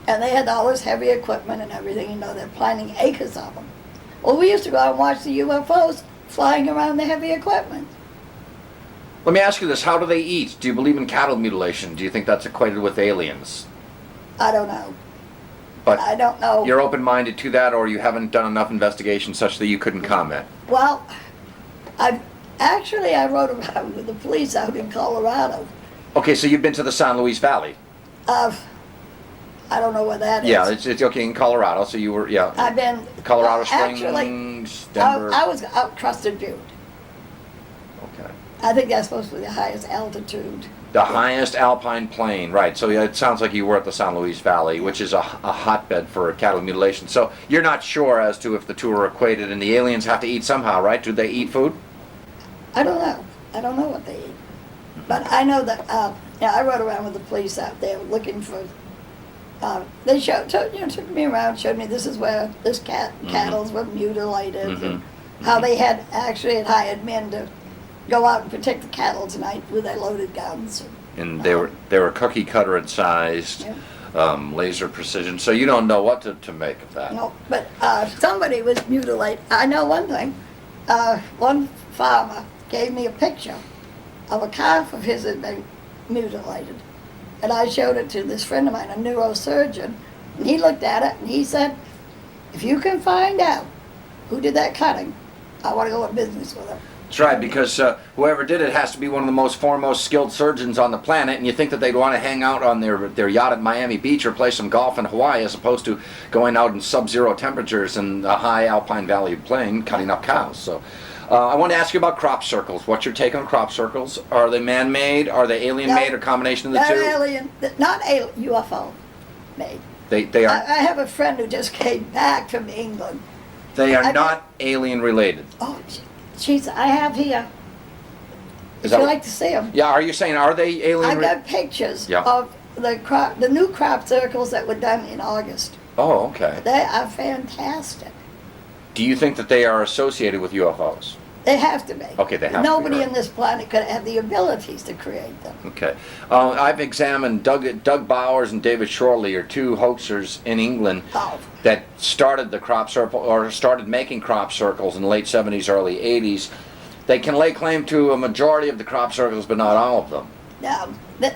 And they had all this heavy equipment and everything, they're planting acres of them. Well, we used to go out and watch the UFOs flying around the heavy equipment. Let me ask you this, how do they eat? Do you believe in cattle mutilation? Do you think that's equated with aliens? I don't know. But I don't know. You're open-minded to that, or you haven't done enough investigation such that you couldn't comment? Well, I rode around with the police out in Colorado. Okay, so you've been to the San Luis Valley? I don't know where that is. Yeah, it's okay, in Colorado, so you were, I've been... Colorado Springs, Denver... I was out Trusted Butte. Okay. I think that's supposed to be the highest altitude. The highest alpine plain, right. So yeah, it sounds like you were at the San Luis Valley, which is a hotbed for cattle mutilation. So you're not sure as to if the two are equated, and the aliens have to eat somehow, right? Do they eat food? I don't know. I don't know what they eat. But I know that, I rode around with the police out there looking for, they took me around, showed me this is where this cattles were mutilated, and how they had hired men to go out and protect the cattle tonight with their loaded guns. And they were cookie cutter sized, laser precision. So you don't know what to make of that. No, but somebody was mutilated. I know one thing. One farmer gave me a picture of a calf of his had been mutilated. And I showed it to this friend of mine, a neurosurgeon, and he looked at it and he said, if you can find out who did that cutting, I want to go in business with him. That's right, because whoever did it has to be one of the most foremost skilled surgeons on the planet, and you think that they'd want to hang out on their yacht at Miami Beach or play some golf in Hawaii as opposed to going out in sub-zero temperatures in the high alpine valley plain cutting up cows. So I want to ask you about crop circles. What's your take on crop circles? Are they man-made? Are they alien-made, or combination of the two? Alien, not alien, UFO made. They are. I have a friend who just came back from England. They are not alien-related. Oh, jeez, I have here. Would you like to see them? Yeah, are you saying, are they alien? I got pictures of the new crop circles that were done in August. Oh, okay. They are fantastic. Do you think that they are associated with UFOs? They have to be. Okay, they have Nobody to be. Right. on this planet could have the abilities to create them. Okay. I've examined Doug Bowers and David Shorley are two hoaxers in England that started the crop circle, or started making crop circles in the late 70s, early 80s. They can lay claim to a majority of the crop circles, but not all of them. Now,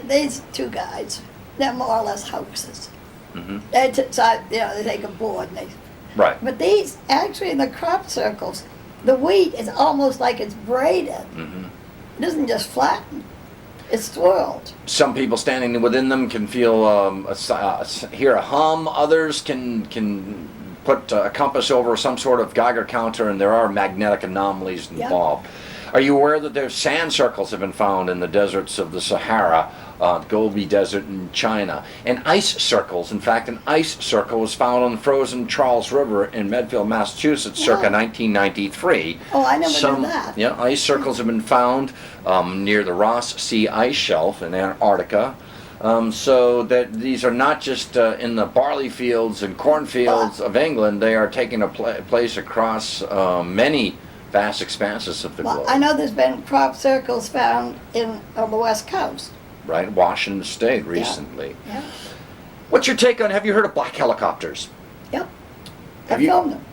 these two guys, they're more or less hoaxes. Mm-hmm. They take a board and they... Right. But these, actually in the crop circles, the wheat is almost like it's braided. Mm-hmm. It isn't just flattened. It's swirled. Some people standing within them can feel hear a hum. Others can put a compass over some sort of Geiger counter, and there are magnetic anomalies involved. Yep. Are you aware that there's sand circles have been found in the deserts of the Sahara, Gobi Desert in China, and ice circles? In fact, an ice circle was found on the frozen Charles River in Medfield, Massachusetts, circa 1993. Oh, I never knew that. Yeah, ice circles have been found near the Ross Sea ice shelf in Antarctica. So that these are not just in the barley fields and cornfields of England. They are taking a place across many vast expanses of the globe. I know there's been crop circles found on the West Coast. Right, Washington State recently. Yeah. What's your take on, have you heard of black helicopters? Yep. I filmed them.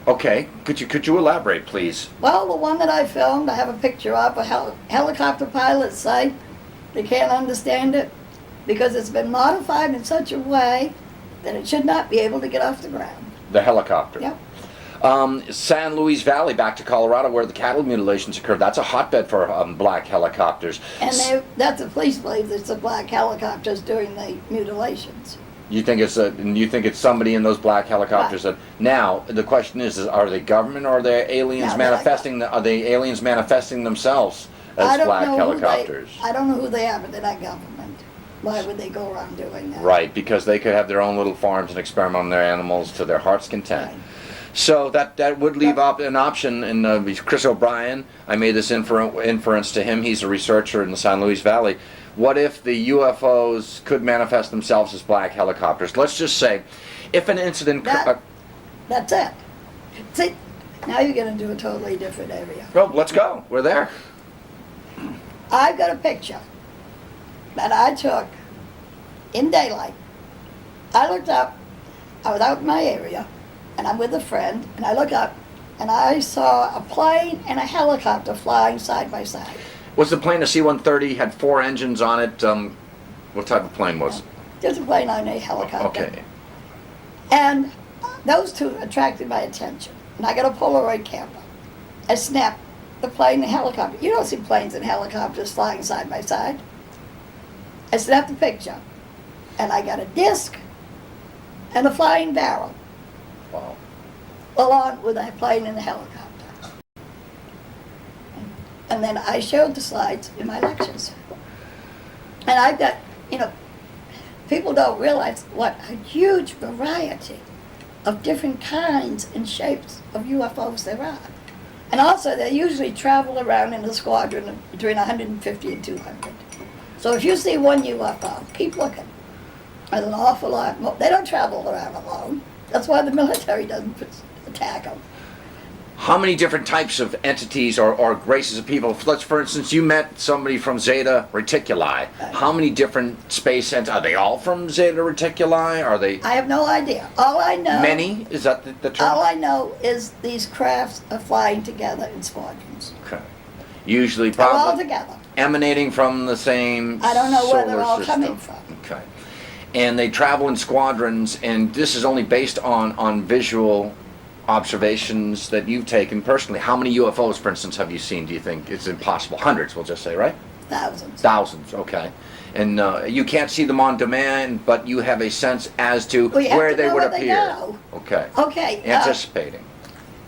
Okay, could you elaborate, please? Well, the one that I filmed, I have a picture of. Helicopter pilots say they can't understand it because it's been modified in such a way that it should not be able to get off the ground. The helicopter. Yep. San Luis Valley, back to Colorado, where the cattle mutilations occurred. That's a hotbed for black helicopters. And that's the police believe it's the black helicopters doing the mutilations. You think it's somebody in those black helicopters? Right. Now the question is, are they government or are they aliens manifesting? Are they aliens manifesting themselves as black helicopters? I don't know who they are, but they're not government. Why would they go around doing that? Right, because they could have their own little farms and experiment on their animals to their heart's content. Right. So that would leave up an option. And Chris O'Brien, I made this inference to him. He's a researcher in the San Luis Valley. What if the UFOs could manifest themselves as black helicopters? Let's just say, if an incident... That's it. See, now you're going to do a totally different area. Well, let's go. We're there. I've got a picture that I took in daylight. I looked up, I was out in my area, and I'm with a friend, and I look up, and I saw a plane and a helicopter flying side by side. Was the plane a C-130, had 4 engines on it? What type of plane was it? Just a plane on a helicopter. Okay. And those two attracted my attention. And I got a Polaroid camera. I snapped the plane and helicopter. You don't see planes and helicopters flying side by side. I snapped the picture. And I got a disc and a flying barrel. Wow. Along with a plane and a helicopter. And And then I showed the slides in my lectures. And I've got, people don't realize what a huge variety of different kinds and shapes of UFOs there are. And also, they usually travel around in a squadron of between 150 and 200. So if you see one UFO, keep looking. There's an awful lot more. They don't travel around alone. That's why the military doesn't attack them. How many different types of entities or races of people? Let's, for instance, you met somebody from Zeta Reticuli. How many different space entities? Are they all from Zeta Reticuli? Are they? I have no idea. All I know. Many? Is that the term? All I know is these crafts are flying together in squadrons. Okay. Usually, They're all probably together. emanating from the same. I don't know where they're solar all system. coming from. Okay. And they travel in squadrons, and this is only based on visual observations that you've taken personally. How many UFOs, for instance, have you seen, do you think? It's impossible. Hundreds, we'll just say, right? Thousands. Thousands, okay. And you can't see them on demand, but you have a sense as to Well, you have where to they know would where they appear. go. Okay. Okay. Anticipating.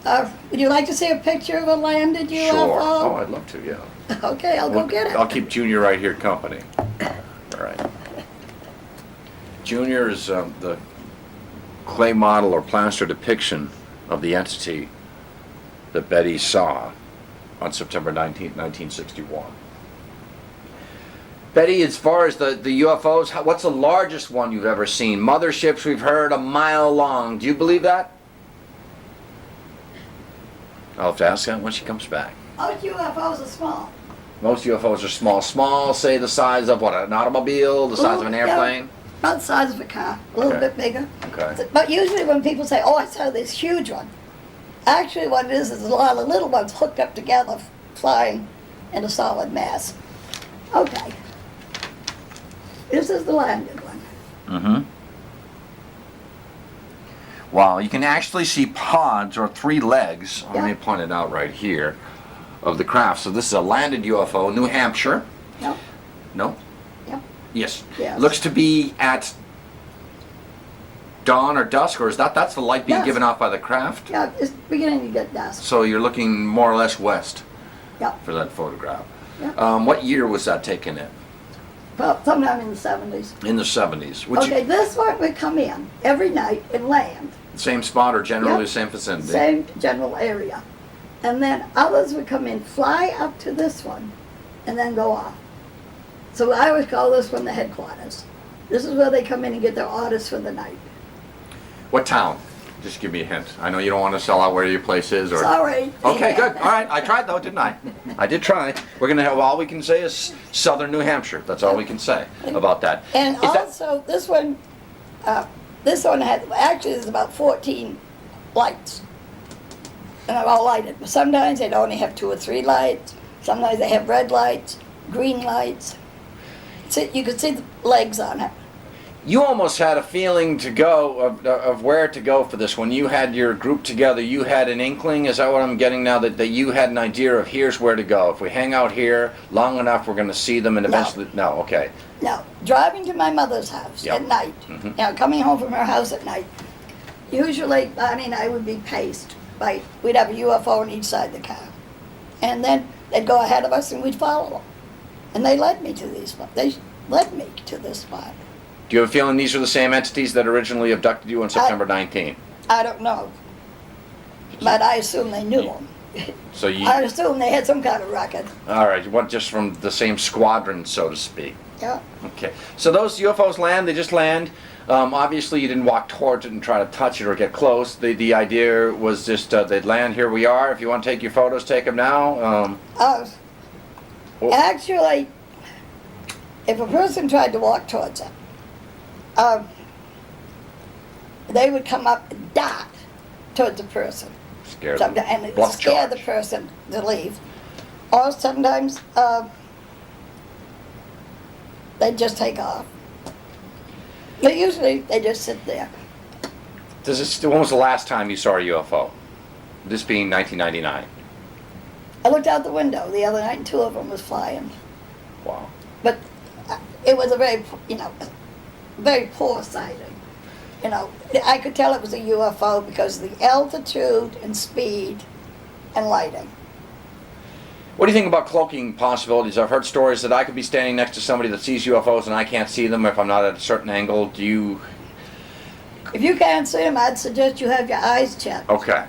Would you like to see a picture of a landed UFO? Sure. Oh, I'd love to, yeah. Okay, I'll go get it. I'll keep Junior right here company. All right. Junior is the clay model or plaster depiction of the entity that Betty saw on September 19th, 1961. Betty, as far as the UFOs, what's the largest one you've ever seen? Motherships we've heard a mile long. Do you believe that? I'll have to ask that when she comes back. Most UFOs are small. Most UFOs are small. Small, say the size of what, an automobile, the size of an airplane? About the size of a car, a little Okay. bit bigger. Okay. But usually when people say, oh, I saw this huge one, actually what it is a lot of little ones hooked up together, flying in a solid mass. Okay. This is the landed one. Mm-hmm. Wow, you can actually see pods or three legs, let me Yeah. point it out right here, of the craft. So this is a landed UFO, New Hampshire. Yep. No? Yep. Yes. Yes. Looks to be at dawn or dusk, or is that's the light being Dusk. given off by the craft? Yeah, it's beginning to get dusk. So you're looking more or less west Yep. for that photograph. Yep. What year was that taken in? Well, sometime in the 70s. In the 70s. Okay, this one would come in every night and land. Same spot or generally Yep. the same vicinity? Same general area. And then others would come in, fly up to this one, and then go off. So I always call this one the headquarters. This is where they come in and get their orders for the night. What town? Just give me a hint. I know you don't want to sell out where your place is. Or... Sorry. Okay, good. All right. I tried though, didn't I? I did try. We're going to have, all we can say is southern New Hampshire. That's all we can say about that. And Is that- also, this one has, actually there's about 14 lights. And they're all lighted. But sometimes they'd only have 2 or 3 lights. Sometimes they have red lights, green lights. See, you could see the legs on it. You almost had a feeling to go of where to go for this. When you had your group together, you had an inkling. Is that what I'm getting now? That you had an idea of here's where to go. If we hang out here long enough, we're going to see them, and eventually. No. Okay. Now, driving to my mother's house Yep. at night, coming home from her house at night, usually Bonnie and I would be paced by, we'd have a UFO on each side of the car. And then they'd go ahead of us and we'd follow them. And they led me to these spots. They led me to this spot. Do you have a feeling these are the same entities that originally abducted you on September 19th? I don't know. But I assume they knew them. So you. I assume they had some kind of record. All right. You want just from the same squadron, so to speak. Yeah. Okay. So those UFOs land. They just land. Obviously, you didn't walk towards it and try to touch it or get close. The idea was just they'd land. Here we are. If you want to take your photos, take them now. Well- Actually, if a person tried to walk towards it, they would come up and dart towards the person. Scare them. And it Bluff scare the charge. person to leave. Or sometimes they just take off. But usually they just sit there. When was the last time you saw a UFO? This being 1999. I looked out the window the other night and 2 of them was flying. Wow. But it was a very, very poor sighting. I could tell it was a UFO because of the altitude and speed and lighting. What do you think about cloaking possibilities? I've heard stories that I could be standing next to somebody that sees UFOs and I can't see them if I'm not at a certain angle. Do you? If you can't see them, I'd suggest you have your eyes checked. Okay.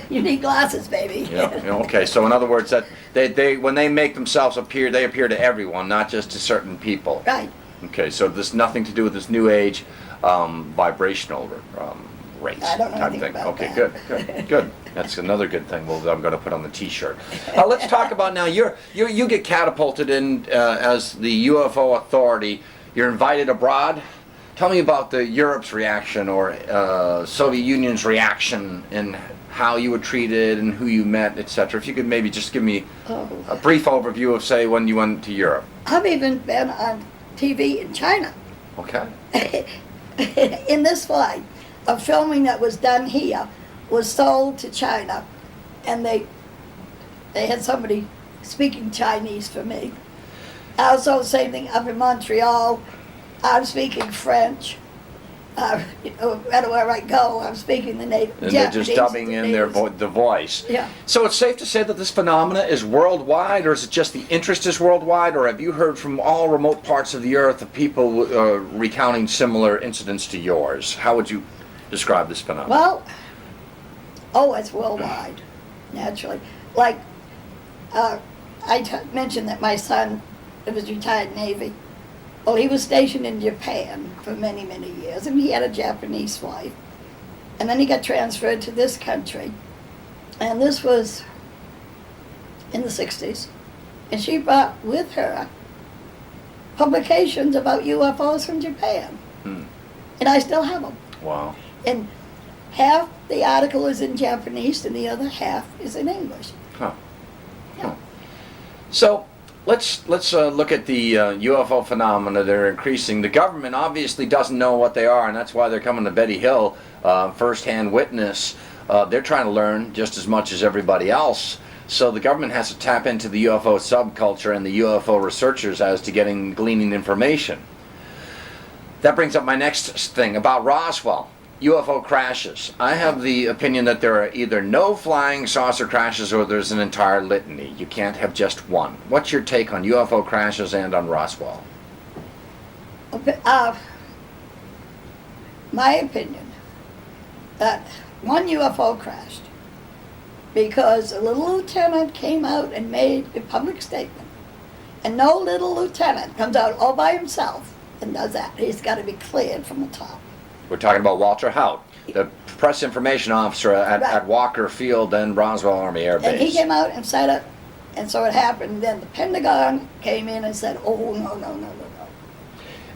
You need glasses, baby. Yeah. Okay. So in other words, that they when they make themselves appear, they appear to everyone, not just to certain people. Right. Okay. So this nothing to do with this new age vibrational race I don't know type anything thing. about Okay. that. Good. That's another good thing. Well, I'm going to put on the T-shirt. Let's talk about now. You get catapulted in as the UFO authority. You're invited abroad. Tell me about the Europe's reaction or Soviet Union's reaction and how you were treated and who you met, etc. If you could maybe just give me a brief overview of, say, when you went to Europe. I've even been on TV in China. Okay. In this flight, a filming that was done here was sold to China, and they had somebody speaking Chinese for me. Also, same thing up in Montreal. I'm speaking French. Everywhere I go, I'm speaking the native. And they're just dubbing in the voice. Yeah. So it's safe to say that this phenomena is worldwide, or is it just the interest is worldwide, or have you heard from all remote parts of the earth of people recounting similar incidents to yours? How would you describe this phenomenon? Well, it's worldwide, naturally. Like, mentioned that my son was retired Navy. Well, he was stationed in Japan for many, many years, and he had a Japanese wife. And then he got transferred to this country. And this was in the 60s. And she brought with her publications about UFOs from Japan. And I still have them. Wow. And half the article is in Japanese and the other half is in English. Huh. Yeah. So let's look at the UFO phenomena. They're increasing. The government obviously doesn't know what they are, and that's why they're coming to Betty Hill, first-hand witness. They're trying to learn just as much as everybody else. So the government has to tap into the UFO subculture and the UFO researchers as to gleaning information. That brings up my next thing about Roswell. UFO crashes. I have the opinion that there are either no flying saucer crashes or there's an entire litany. You can't have just one. What's your take on UFO crashes and on Roswell? My opinion, that one UFO crashed because a little lieutenant came out and made a public statement. And no little lieutenant comes out all by himself and does that. He's got to be cleared from the top. We're talking about Walter Haut, the press information officer at Walker Field and Roswell Army Air Base. And he came out and said it, and so it happened. Then the Pentagon came in and said, oh, no, no, no, no, no.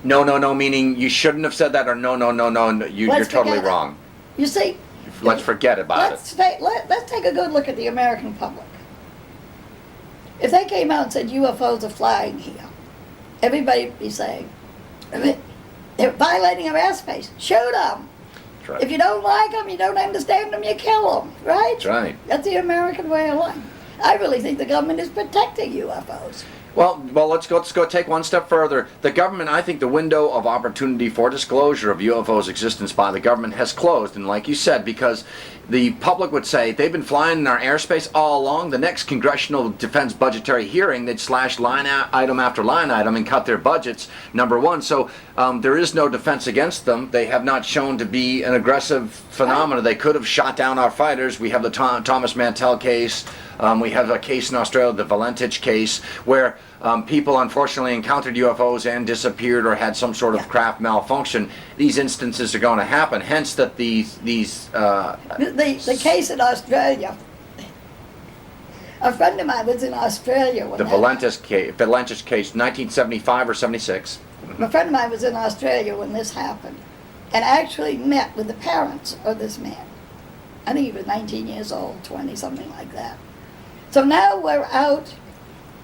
No, no, no, meaning you shouldn't have said that, or no, no, no, no, you're totally wrong. You see, let's forget about it. Let's take a good look at the American public. If they came out and said UFOs are flying here, everybody would be saying, they're violating our airspace. Shoot them. That's right. If you don't like them, you don't understand them, you kill them. Right? That's right. That's the American way of life. I really think the government is protecting UFOs. Well, let's go take one step further. The government, I think the window of opportunity for disclosure of UFOs' existence by the government has closed. And like you said, because the public would say, they've been flying in our airspace all along. The next Congressional Defense Budgetary hearing, they'd slash line item after line item and cut their budgets, number one. So there is no defense against them. They have not shown to be an aggressive phenomena. They could have shot down our fighters. We have the Thomas Mantell case. We have a case in Australia, the Valentich case, where people unfortunately encountered UFOs and disappeared or had some sort of craft malfunction. These instances are going to happen. Hence, that the case in Australia. A friend of mine was in Australia when the Valentich case, 1975 or 76. A friend of mine was in Australia when this happened, and actually met with the parents of this man. I think he was 19 years old, 20, something like that. So now we're out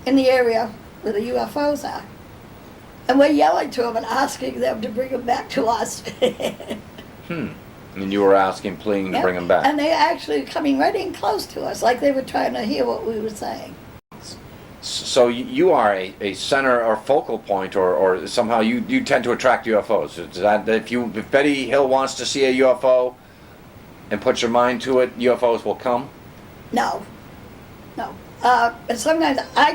in the area where the UFOs are, and we're yelling to them and asking them to bring them back to us. And you were asking, pleading to bring them back. And they're actually coming right in close to us, like they were trying to hear what we were saying. So you are a center or focal point, or somehow you tend to attract UFOs. Is that if Betty Hill wants to see a UFO and puts her mind to it, UFOs will come? No. But sometimes I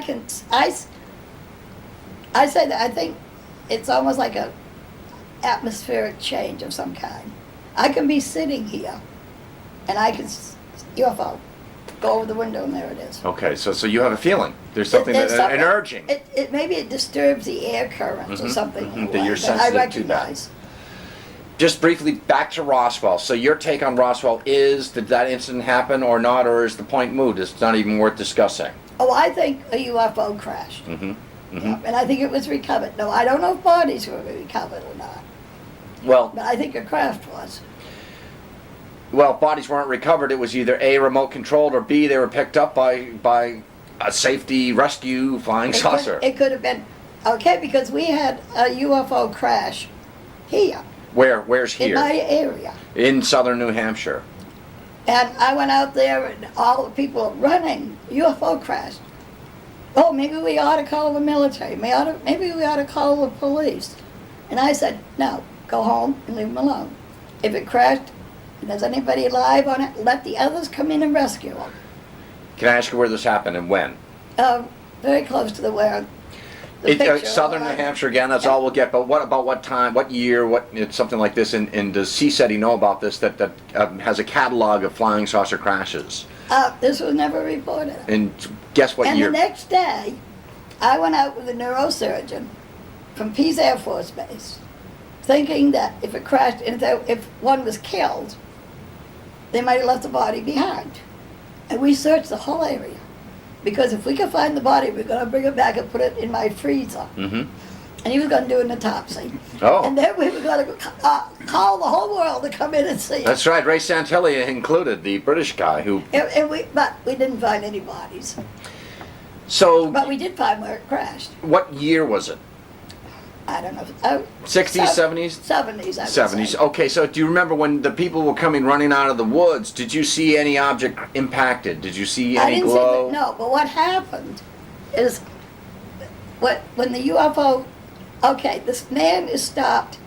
say that I think it's almost like a atmospheric change of some kind. I can be sitting here, and I can UFO go over the window, and there it is. Okay, so you have a feeling. There's something, an urging. Maybe it disturbs the air currents or something in a that way you're that I sensitive to that. recognize. Just briefly, back to Roswell. So your take on Roswell is, did that incident happen or not, or is the point moot? It's not even worth discussing. Oh, I think a UFO crashed. Yeah, and I think it was recovered. No, I don't know if bodies were recovered or not, Well, but I think a craft was. bodies weren't recovered. It was either A, remote controlled, or B, they were picked up by a safety rescue flying saucer. It could have been, okay, because we had a UFO crash here. Where's In here? my area. In southern New Hampshire. And I went out there and all the people running, UFO crash. Oh, maybe we ought to call the military. Maybe we ought to call the police. And I said, no, go home and leave them alone. If it crashed and there's anybody alive on it, let the others come in and rescue them. Can I ask you where this happened and when? Very close to the picture. Southern New Hampshire again, that's all we'll get. But what about what time, what year, it's something like this? And does CSETI know about this, that has a catalog of flying saucer crashes? This was never reported. And guess what year? And the next day, I went out with a neurosurgeon from Pease Air Force Base, thinking that if it crashed, and if one was killed, they might have left the body behind. And we searched the whole area. Because if we could find the body, we're going to bring it back and put it in my freezer. And he was going to do an autopsy. Oh. And then we were going to call the whole world to come in and see it. That's right, Ray Santilli included, the British guy who... But we didn't find any bodies. So, But we did find where it crashed. what year was it? I don't know. 60s, 70s? 70s, I would 70s. say. Okay, so do you remember when the people were coming running out of the woods, did you see any object impacted? Did you see I any didn't glow? see, no, but what happened is when the UFO, okay, this man is stopped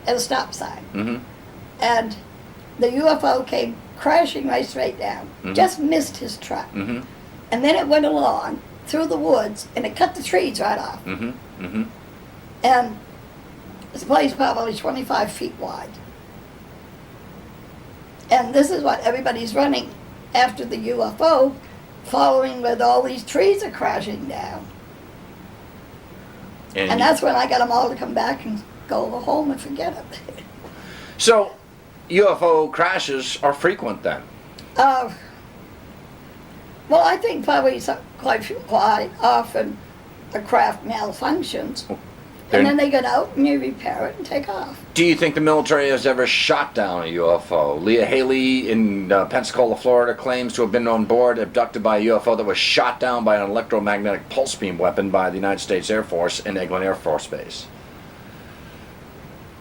at a stop sign. And the UFO came crashing right straight down, just missed his truck. And then it went along through the woods and it cut the trees right off. And this place probably 25 feet wide. And this is what everybody's running after the UFO, following where all these trees are crashing down. And that's when I got them all to come back and go home and forget it. So, UFO crashes are frequent then? Well, I think probably quite often a craft malfunctions. And then they get out and you repair it and take off. Do you think the military has ever shot down a UFO? Leah Haley in Pensacola, Florida, claims to have been on board, abducted by a UFO that was shot down by an electromagnetic pulse beam weapon by the United States Air Force in Eglin Air Force Base.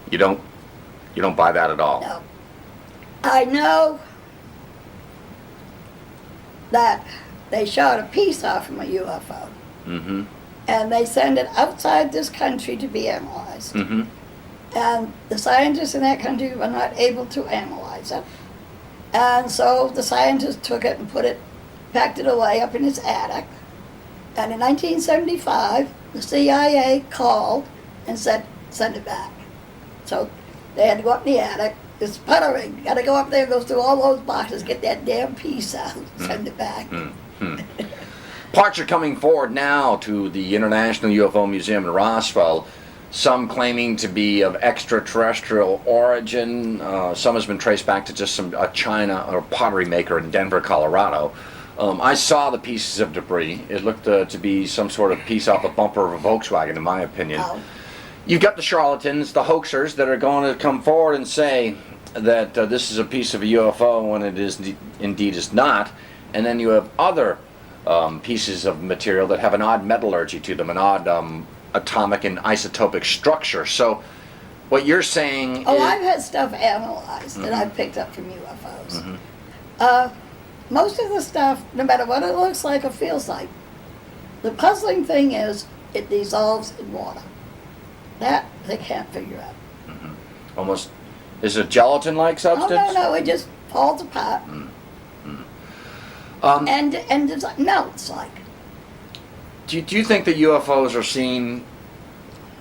You don't buy that at all? No. I know that they shot a piece off from a UFO. And they send it outside this country to be analyzed. And the scientists in that country were not able to analyze it. And so the scientists took it and packed it away up in his attic. And in 1975, the CIA called and said, send it back. So they had to go up in the attic. It's sputtering. Got to go up there, go through all those boxes, get that damn piece out, send it back. Parts are coming forward now to the International UFO Museum in Roswell, some claiming to be of extraterrestrial origin. Some has been traced back to just a China or pottery maker in Denver, Colorado. I saw the pieces of debris. It looked to be some sort of piece off the bumper of a Volkswagen, in my opinion. Oh. You've got the charlatans, the hoaxers, that are going to come forward and say that this is a piece of a UFO when it indeed is not. And then you have other pieces of material that have an odd metallurgy to them, an odd atomic and isotopic structure. So what you're saying Oh, is... I've had stuff analyzed that I've picked up from UFOs. Most of the stuff, no matter what it looks like or feels like, the puzzling thing is it dissolves in water. That they can't figure out. Almost, is it gelatin-like substance? Oh, no, it just falls apart. And it's like melts like. Do you think that UFOs are seen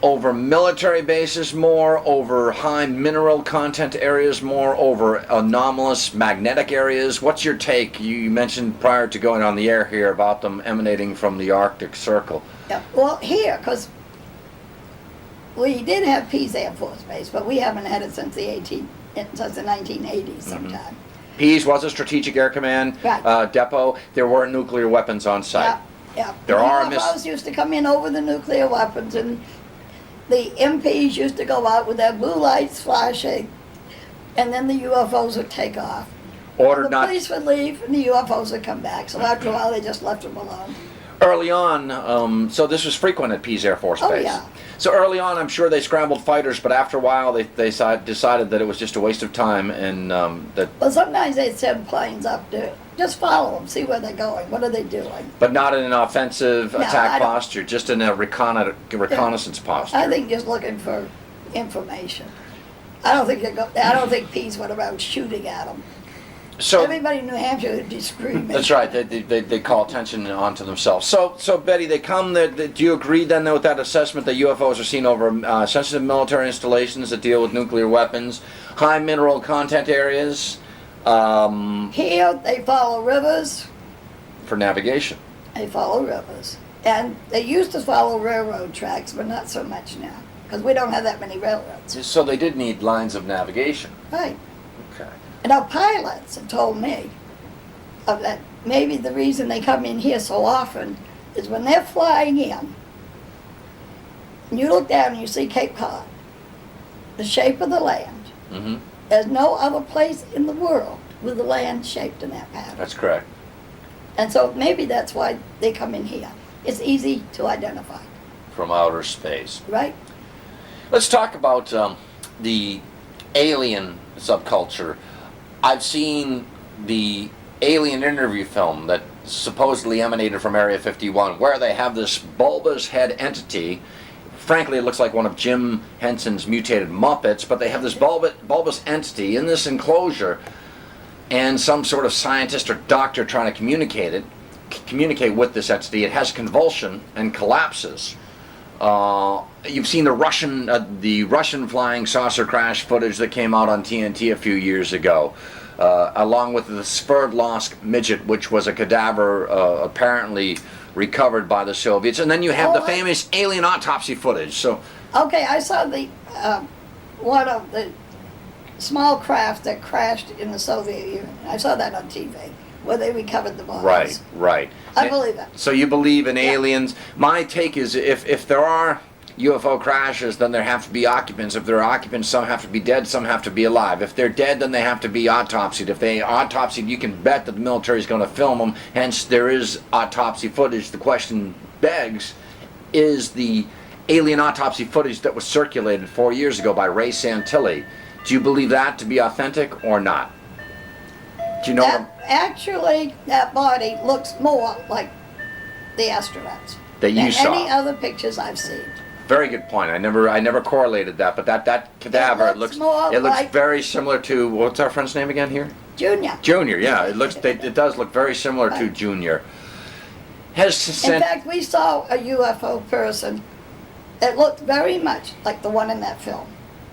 over military bases more, over high mineral content areas more, over anomalous magnetic areas? What's your take? You mentioned prior to going on the air here about them emanating from the Arctic Circle. Yeah, well, here, because we did have Pease Air Force Base, but we haven't had it since the 1980s sometime. Pease was a Strategic Air Command Right. depot. There weren't nuclear weapons on site. Yeah, yeah. There the are UFOs used to come in over the nuclear weapons, and the MPs used to go out with their blue lights flashing, and then the UFOs would take off. Ordered The not police would leave, and the UFOs would come back. So after a while, they just left them alone. early on. So this was frequent at Pease Air Force Oh, Base. yeah. So early on, I'm sure they scrambled fighters, but after a while, they decided that it was just a waste of time, and that. Well, sometimes they'd send planes up to just follow them, see where they're going. What are they doing? But not in an offensive No, I attack don't- posture, just in a reconnaissance posture. I think just looking for information. I don't think Pease went around shooting at them. So Everybody in New Hampshire would be screaming. that's right. They call attention onto themselves. So Betty, they come. Do you agree then with that assessment that UFOs are seen over sensitive military installations that deal with nuclear weapons, high mineral content areas, Here, they follow rivers. for navigation? They follow rivers. And they used to follow railroad tracks, but not so much now, because we don't have that many railroads. So they did need lines of navigation. Right. Okay. And our pilots have told me of that maybe the reason they come in here so often is when they're flying in, and you look down and you see Cape Cod, the shape of the land. Mm-hmm. There's no other place in the world with the land shaped in that pattern. That's correct. And so maybe that's why they come in here. It's easy to identify, From outer space. right? Let's talk about the alien subculture. I've seen the alien interview film that supposedly emanated from Area 51, where they have this bulbous head entity. Frankly, it looks like one of Jim Henson's mutated Muppets, but they have this bulbous entity in this enclosure, and some sort of scientist or doctor trying to communicate with this entity. It has convulsion and collapses. You've seen the Russian flying saucer crash footage that came out on TNT a few years ago, along with the Sverdlovsk midget, which was a cadaver apparently recovered by the Soviets. And then you have the famous alien autopsy footage. So, Okay, I saw the one of the small craft that crashed in the Soviet Union. I saw that on TV, where they recovered the bodies. right. I believe it. So you believe in Yeah. aliens. My take is if there are UFO crashes, then there have to be occupants. If there are occupants, some have to be dead, some have to be alive. If they're dead, then they have to be autopsied. If they autopsied, you can bet that the military is going to film them. Hence, there is autopsy footage. The question begs, is the alien autopsy footage that was circulated 4 years ago by Ray Santilli, do you believe that to be authentic or not? Do you know Actually, that body looks more like the astronauts that you than saw? any other pictures I've seen. Very good point. I never correlated that, but that cadaver It looks more it looks like- very similar to, what's our friend's name again here? Junior. Junior. Yeah, it does look very similar to Right. Junior. In fact, we saw a UFO person that looked very much like the one in that film.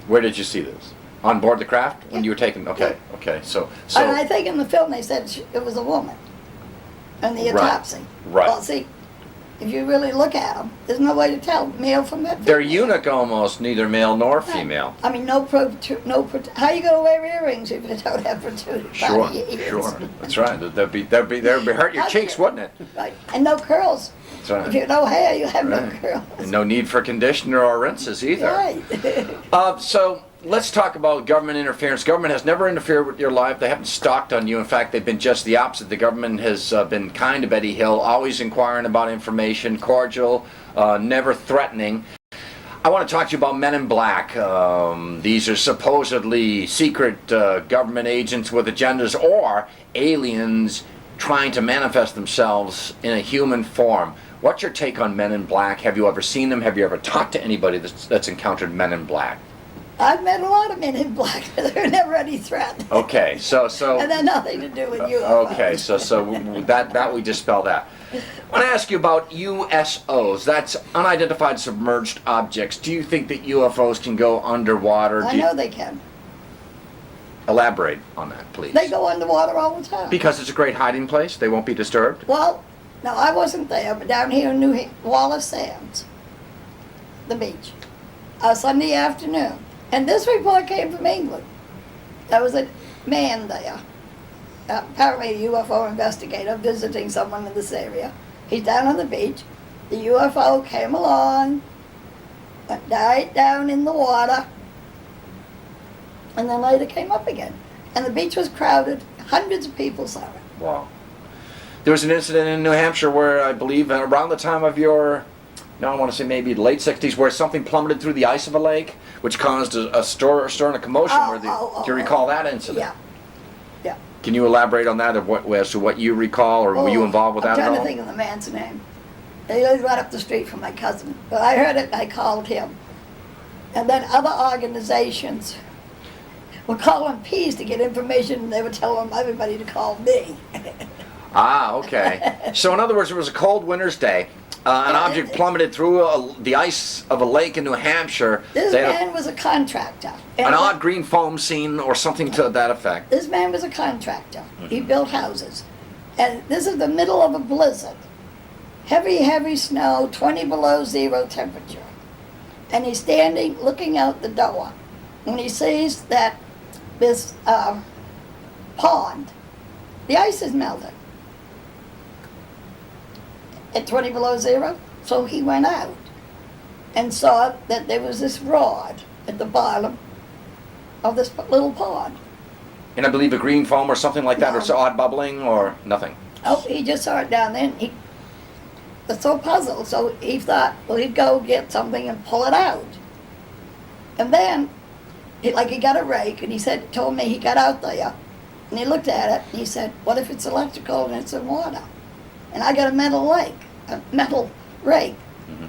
Where did you see this? On board the craft when Yeah. you were taking? Okay, okay. So And I think in the film they said it was a woman. And the Right, autopsy. right. Well, see, if you really look at them, there's no way to tell male from that. they're eunuch almost, neither male nor female. I mean, how are you going to wear earrings if you don't have protruded Sure, body ears? sure. That's right. That'd be hurt your cheeks, wouldn't it? Right, and no curls. That's right. If you have no hair, you have no Right. curls. And no need for conditioner or rinses either. Right. So let's talk about government interference. Government has never interfered with your life. They haven't stalked on you. In fact, they've been just the opposite. The government has been kind to Betty Hill, always inquiring about information, cordial, never threatening. I want to talk to you about Men in Black. These are supposedly secret government agents with agendas or aliens trying to manifest themselves in a human form. What's your take on Men in Black? Have you ever seen them? Have you ever talked to anybody that's encountered Men in Black? I've met a lot of men in black, but they're never any threat. Okay, so And they're nothing to do with UFOs. okay, so that we dispel that. I want to ask you about USOs. That's unidentified submerged objects. Do you think that UFOs can go underwater? I know they can. Elaborate on that, please. They go underwater all the time. Because it's a great hiding place. They won't be disturbed. Well, no, I wasn't there, but down here in Wallace Sands, the beach, Sunday afternoon. And this report came from England. There was a man there, apparently a UFO investigator visiting someone in this area. He's down on the beach. The UFO came along, died down in the water, and then later came up again. And the beach was crowded. Hundreds of people saw it. Wow. There was an incident in New Hampshire where I believe around the time of your, I want to say maybe the late 60s, where something plummeted through the ice of a lake, which caused a stir and a commotion. Do you recall that incident? Yeah. Yeah. Can you elaborate on that as to what you recall, or were you involved with that at all? I'm trying to think of the man's name. He lives right up the street from my cousin. But I heard it and I called him. And then other organizations were calling Peace to get information, and they were telling everybody to call me. Ah, okay. So in other words, it was a cold winter's day. An object plummeted through the ice of a lake in New Hampshire. This man was a contractor. An odd green foam scene or something to that effect. This man was a contractor. He built houses. And this is the middle of a blizzard. Heavy, heavy snow, 20 below zero temperature. And he's standing looking out the door. When he sees that this pond, the ice is melted at 20 below zero. So he went out and saw that there was this rod at the bottom of this little pond. And I believe a green foam or something like that, No. or so odd bubbling or nothing. Oh, he just saw it down there, and he was so puzzled. So he thought, well, he'd go get something and pull it out. And then, he got a rake, and told me he got out there, and he looked at it, and he said, what if it's electrical and it's in water? And I got a metal rake. Mm-hmm.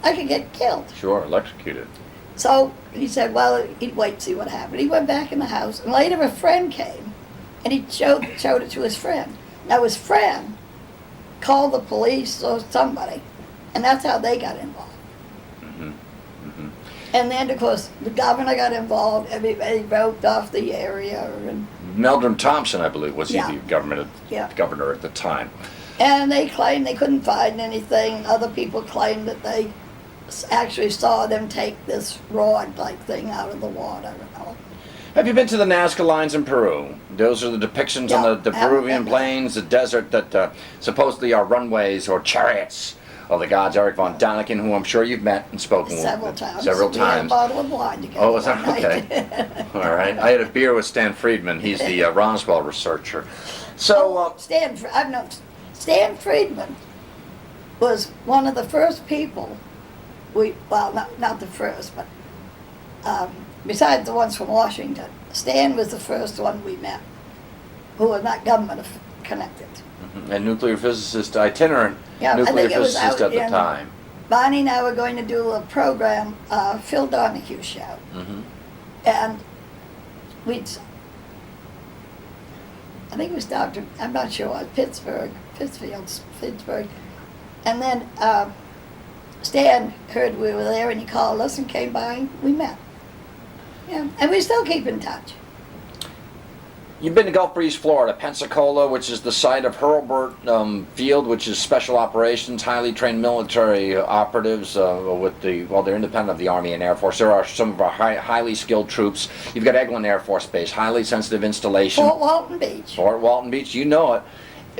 I could get killed. Sure, electrocuted. So he said, well, he'd wait and see what happened. He went back in the house, and later a friend came, and he showed it to his friend. Now his friend called the police or somebody, and that's how they got involved. Mm-hmm. Mm-hmm. And then, of course, the governor got involved. Everybody roped off the area, and Meldrum Thompson, I believe, was Yeah. the governor at the time. and they claimed they couldn't find anything. Other people claimed that they actually saw them take this rod-like thing out of the water and all. Have you been to the Nazca lines in Peru? Those are the depictions on the Yeah, Peruvian yeah. plains, the desert that supposedly are runways or chariots of the gods. Eric von Daniken, who I'm sure you've met and spoken Several with. times. Several We had a times. bottle of wine together. Oh, is that one night. okay? All right. I had a beer with Stan Friedman. He's the Roswell researcher. So, Stan Friedman was one of the first people not the first, but besides the ones from Washington, Stan was the first one we met who was not government connected. a nuclear physicist, itinerant Yeah, I nuclear think it was physicist out at the in- time. Barney and I were going to do a program, Phil Donahue show, Hmm. and I think we stopped, I'm not sure, at Pittsburgh, and then Stan heard we were there, and he called us and came by, and we met. Yeah, and we still keep in touch. You've been to Gulf Breeze, Florida, Pensacola, which is the site of Hurlburt Field, which is special operations, highly trained military operatives they're independent of the Army and Air Force. There are some of our highly skilled troops. You've got Eglin Air Force Base, highly sensitive installation. Fort Walton Beach. Fort Walton Beach, you know it.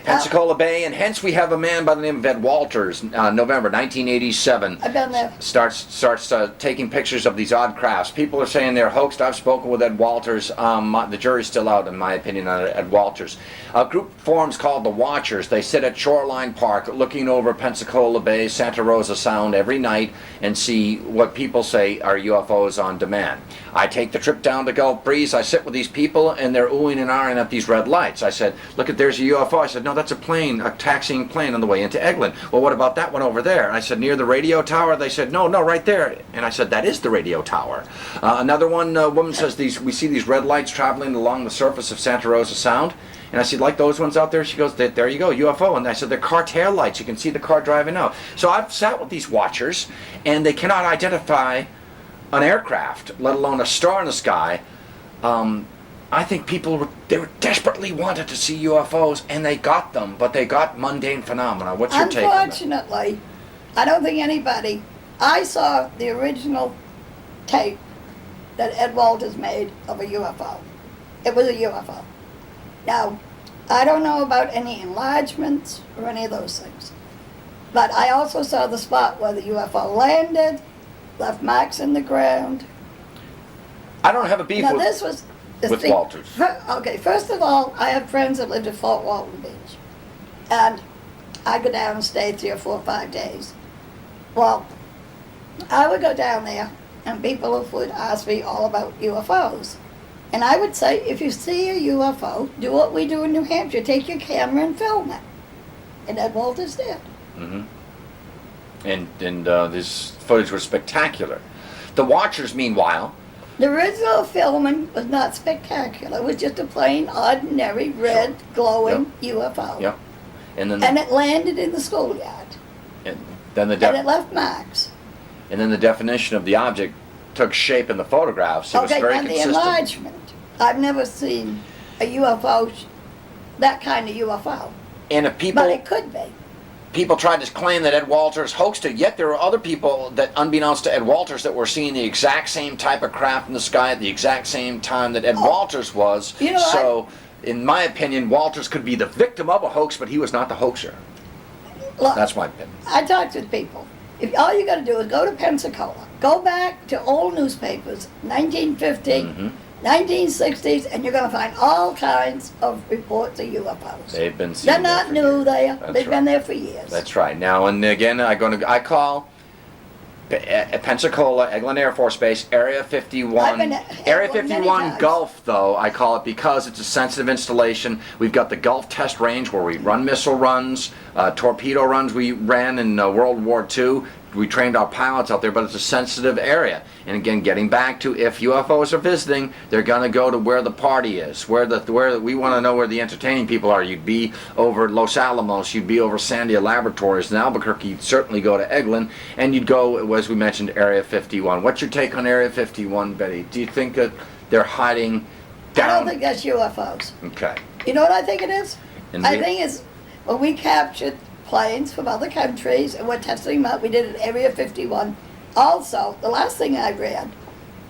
Pensacola Bay, and hence we have a man by the name of Ed Walters, November 1987. I've been there. Starts taking pictures of these odd crafts. People are saying they're hoaxed. I've spoken with Ed Walters. The jury's still out, in my opinion, on Ed Walters. A group forms called the Watchers. They sit at Shoreline Park looking over Pensacola Bay, Santa Rosa Sound every night and see what people say are UFOs on demand. I take the trip down to Gulf Breeze. I sit with these people, and they're oohing and ahhing at these red lights. I said, look, there's a UFO. I said, no, that's a plane, a taxiing plane on the way into Eglin. Well, what about that one over there? And I said, near the radio tower? They said, no, right there. And I said, that is the radio tower. Another one, woman says, we see these red lights traveling along the surface of Santa Rosa Sound. And I said, like those ones out there? She goes, there you go, UFO. And I said, they're car tail lights. You can see the car driving out. So I've sat with these watchers, and they cannot identify an aircraft, let alone a star in the sky. I think they were desperately wanted to see UFOs, and they got them, but they got mundane phenomena. What's your take on that? Unfortunately, I don't think anybody. I saw the original tape that Ed Walters made of a UFO. It was a UFO. Now, I don't know about any enlargements or any of those things, but I also saw the spot where the UFO landed, left marks in the ground. I don't have a beef with Walters. Okay, first of all, I have friends that lived at Fort Walton Beach, and I go down and stay 3 or 4 or 5 days. Well, I would go down there, and people would ask me all about UFOs. And I would say, if you see a UFO, do what we do in New Hampshire, take your camera and film it. And Ed Walters did. Mm-hmm. And this footage was spectacular. The watchers, meanwhile, the original filming was not spectacular. It was just a plain, ordinary, red, glowing UFO. Yep. And it landed in the schoolyard. And then and it left marks. And then the definition of the object took shape in the photographs. It was very and consistent. the enlargement. I've never seen a UFO, that kind of UFO. And if people, but it could be. People tried to claim that Ed Walters hoaxed it, yet there were other people that, unbeknownst to Ed Walters, that were seeing the exact same type of craft in the sky at the exact same time that Ed Walters was. You know, so, in my opinion, Walters could be the victim of a hoax, but he was not the hoaxer. Look, that's my opinion. I talked with people. If all you got to do is go to Pensacola, go back to old newspapers, 1950, 1960s, and you're going to find all kinds of reports of UFOs. They've been seen. They're not new there. They've been there for years. That's right. Now and again, I call Pensacola, Eglin Air Force Base, Area 51. Area 51 Gulf, though, I call it because it's a sensitive installation. We've got the Gulf Test Range where we run missile runs, torpedo runs we ran in World War II. We trained our pilots out there, but it's a sensitive area. And again, getting back to if UFOs are visiting, they're going to go to where the party is, where we want to know where the entertaining people are. You'd be over Los Alamos, you'd be over Sandia Laboratories in Albuquerque, you'd certainly go to Eglin, and you'd go, as we mentioned, Area 51. What's your take on Area 51, Betty? Do you think that they're hiding down? I don't think that's UFOs. Okay. You know what I think it is? I think it's when we captured planes from other countries and we're testing them out. We did it at Area 51. Also, the last thing I read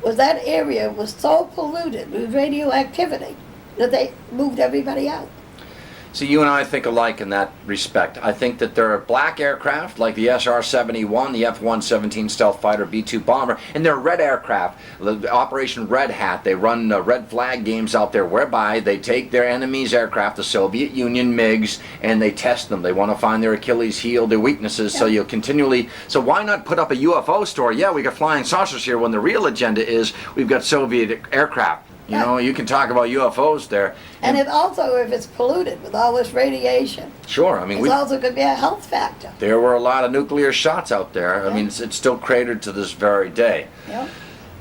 was that area was so polluted with radioactivity that they moved everybody out. So you and I think alike in that respect. I think that there are black aircraft like the SR-71, the F-117 stealth fighter B-2 bomber, and there are red aircraft, the Operation Red Hat. They run red flag games out there whereby they take their enemy's aircraft, the Soviet Union MiGs, and they test them. They want to find their Achilles heel, their weaknesses, so you'll continually... So why not put up a UFO story? Yeah, we got flying saucers here when the real agenda is we've got Soviet aircraft. You know, you can talk about UFOs there. And if it's polluted with all this radiation. Sure, I mean... It also could be a health factor. There were a lot of nuclear shots out there. Yeah. I mean, it's still cratered to this very day. Yeah.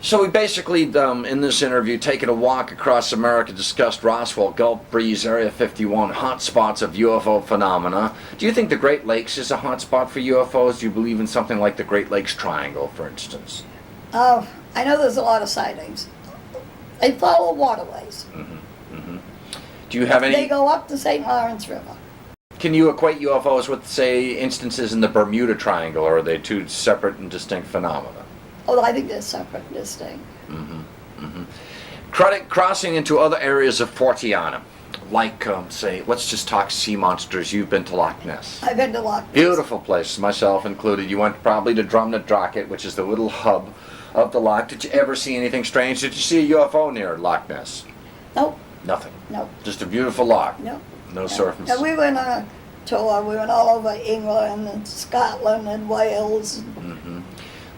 So we basically, in this interview, taken a walk across America, discussed Roswell, Gulf Breeze, Area 51, hot spots of UFO phenomena. Do you think the Great Lakes is a hot spot for UFOs? Do you believe in something like the Great Lakes Triangle, for instance? Oh, I know there's a lot of sightings. They follow waterways. Do you have any... They go up the St. Lawrence River. Can you equate UFOs with, say, instances in the Bermuda Triangle, or are they two separate and distinct phenomena? Oh, I think they're separate and distinct. Crossing into other areas of Fortiana, like, say, let's just talk sea monsters. You've been to Loch Ness. I've been to Loch Ness. Beautiful place, myself included. You went probably to Drumna Drocket, which is the little hub of the loch. Did you ever see anything strange? Did you see a UFO near Loch Ness? Nope. Nothing? Nope. Just a beautiful loch? Nope. No surface? And we went on a tour. We went all over England and Scotland and Wales.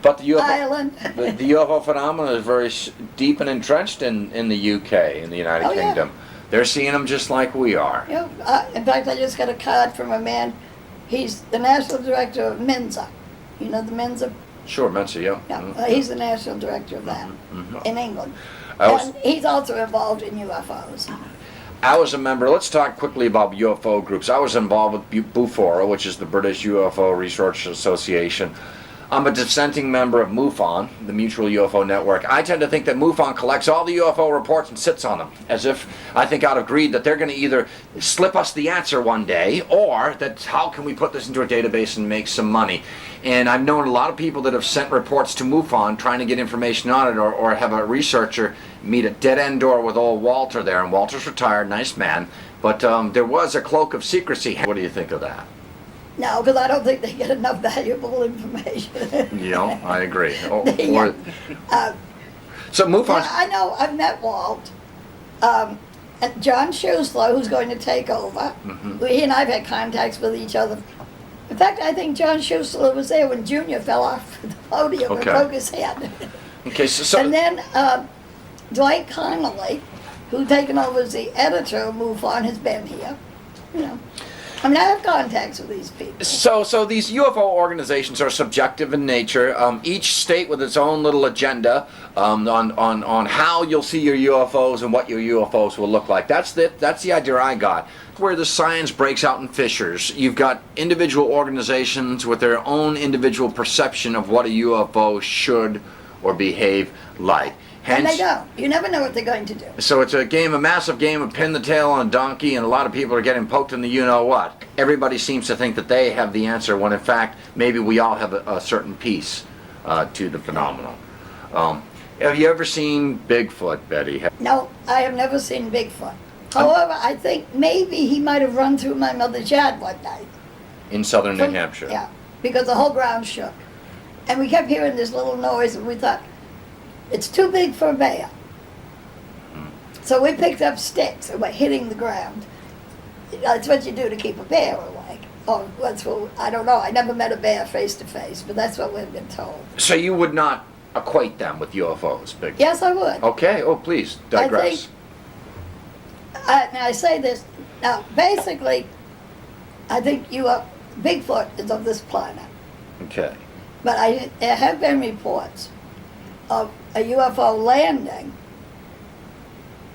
But the UFO, Ireland. the UFO phenomenon is very deep and entrenched in the UK, in the United Kingdom. They're seeing them just like we are. You know, in fact, I just got a card from a man. He's the national director of Mensa. You know the Mensa? Sure, Mensa, yeah. Yeah, Mhm. he's the national director of that in England. I was- And he's also involved in UFOs. I was a member, let's talk quickly about UFO groups. I was involved with BUFORA, which is the British UFO Research Association. I'm a dissenting member of MUFON, the Mutual UFO Network. I tend to think that MUFON collects all the UFO reports and sits on them, as if, I think out of greed, that they're going to either slip us the answer one day, or that how can we put this into a database and make some money. And I've known a lot of people that have sent reports to MUFON trying to get information on it, or have a researcher meet a dead-end door with old Walter there, and Walter's retired, nice man, but there was a cloak of secrecy. What do you think of that? No, because I don't think they get enough valuable information. You know, I agree. Yeah. So MUFON. Yeah, I know. I've met Walt. And John Schuessler, who's going to take over. He and I've had contacts with each other. In fact, I think John Schuessler was there when Junior fell off the podium and broke his head. Okay, so And then Dwight Connolly, who's taken over as the editor of MUFON, has been here. You know, I mean, I have contacts with these people. So these UFO organizations are subjective in nature. Each state with its own little agenda on how you'll see your UFOs and what your UFOs will look like. That's the idea I got. Where the science breaks out in fissures, you've got individual organizations with their own individual perception of what a UFO should or behave like. Hence, And they don't. You never know what they're going to do. so it's a massive game of pin the tail on a donkey, and a lot of people are getting poked in the you-know-what. Everybody seems to think that they have the answer, when in fact, maybe we all have a certain piece to the phenomenon. Have you ever seen Bigfoot, Betty? No, I have never seen Bigfoot. However, I think maybe he might have run through my mother's yard one night. In southern New From- Hampshire? Yeah, because the whole ground shook. And we kept hearing this little noise, and we thought, it's too big for a bear. So we picked up sticks and we're hitting the ground. That's what you do to keep a bear away. Or that's what, I don't know, I never met a bear face to face, but that's what we've been told. So you would not equate them with UFOs, Bigfoot? Yes, I would. Okay, please, digress. I say this, now basically, I think Bigfoot is of this planet. Okay. But there have been reports of a UFO landing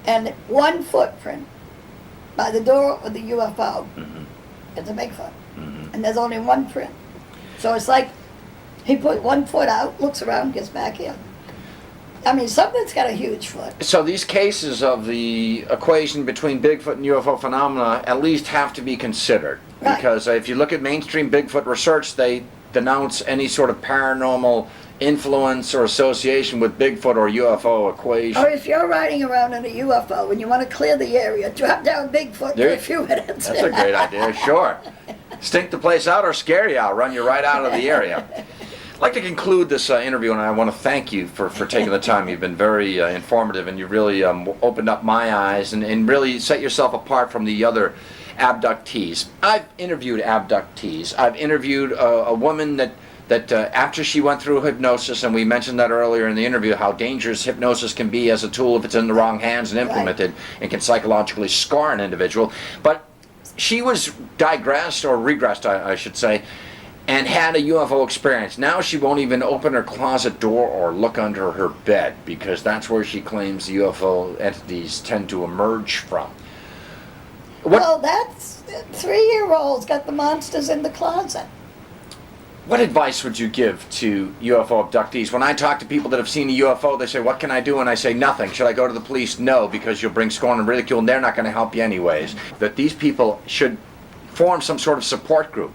and one footprint by the door of the UFO. It's a Bigfoot. And there's only one print. So it's like he put one foot out, looks around, gets back in. I mean, something's got a huge foot. So these cases of the equation between Bigfoot and UFO phenomena at least have to be considered. Right. Because if you look at mainstream Bigfoot research, they denounce any sort of paranormal influence or association with Bigfoot or UFO equation. Or if you're riding around in a UFO and you want to clear the area, drop down Bigfoot for a few minutes. That's a great idea, sure. Stink the place out or scare you out, run you right out of the area. I'd like to conclude this interview, and I want to thank you for taking the time. You've been very informative, and you really opened up my eyes and really set yourself apart from the other abductees. I've interviewed abductees. I've interviewed a woman that after she went through hypnosis, and we mentioned that earlier in the interview, how dangerous hypnosis can be as a tool if it's in the wrong hands and implemented, and can psychologically scar an individual. But she was regressed, I should say, and had a UFO experience. Now she won't even open her closet door or look under her bed, because that's where she claims the UFO entities tend to emerge from. Well, that's 3-year-olds got the monsters in the closet. What advice would you give to UFO abductees? When I talk to people that have seen a UFO, they say, what can I do? And I say, nothing. Should I go to the police? No, because you'll bring scorn and ridicule, and they're not going to help you anyways. That these people should form some sort of support group,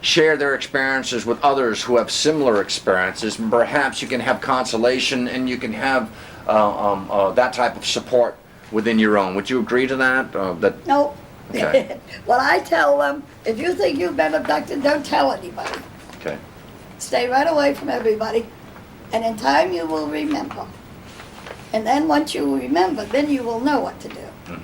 share their experiences with others who have similar experiences, and perhaps you can have consolation and you can have that type of support within your own. Would you agree to that? No. Okay. Well, I tell them, if you think you've been abducted, don't tell anybody. Okay. Stay right away from everybody, and in time you will remember. And then once you remember, then you will know what to do.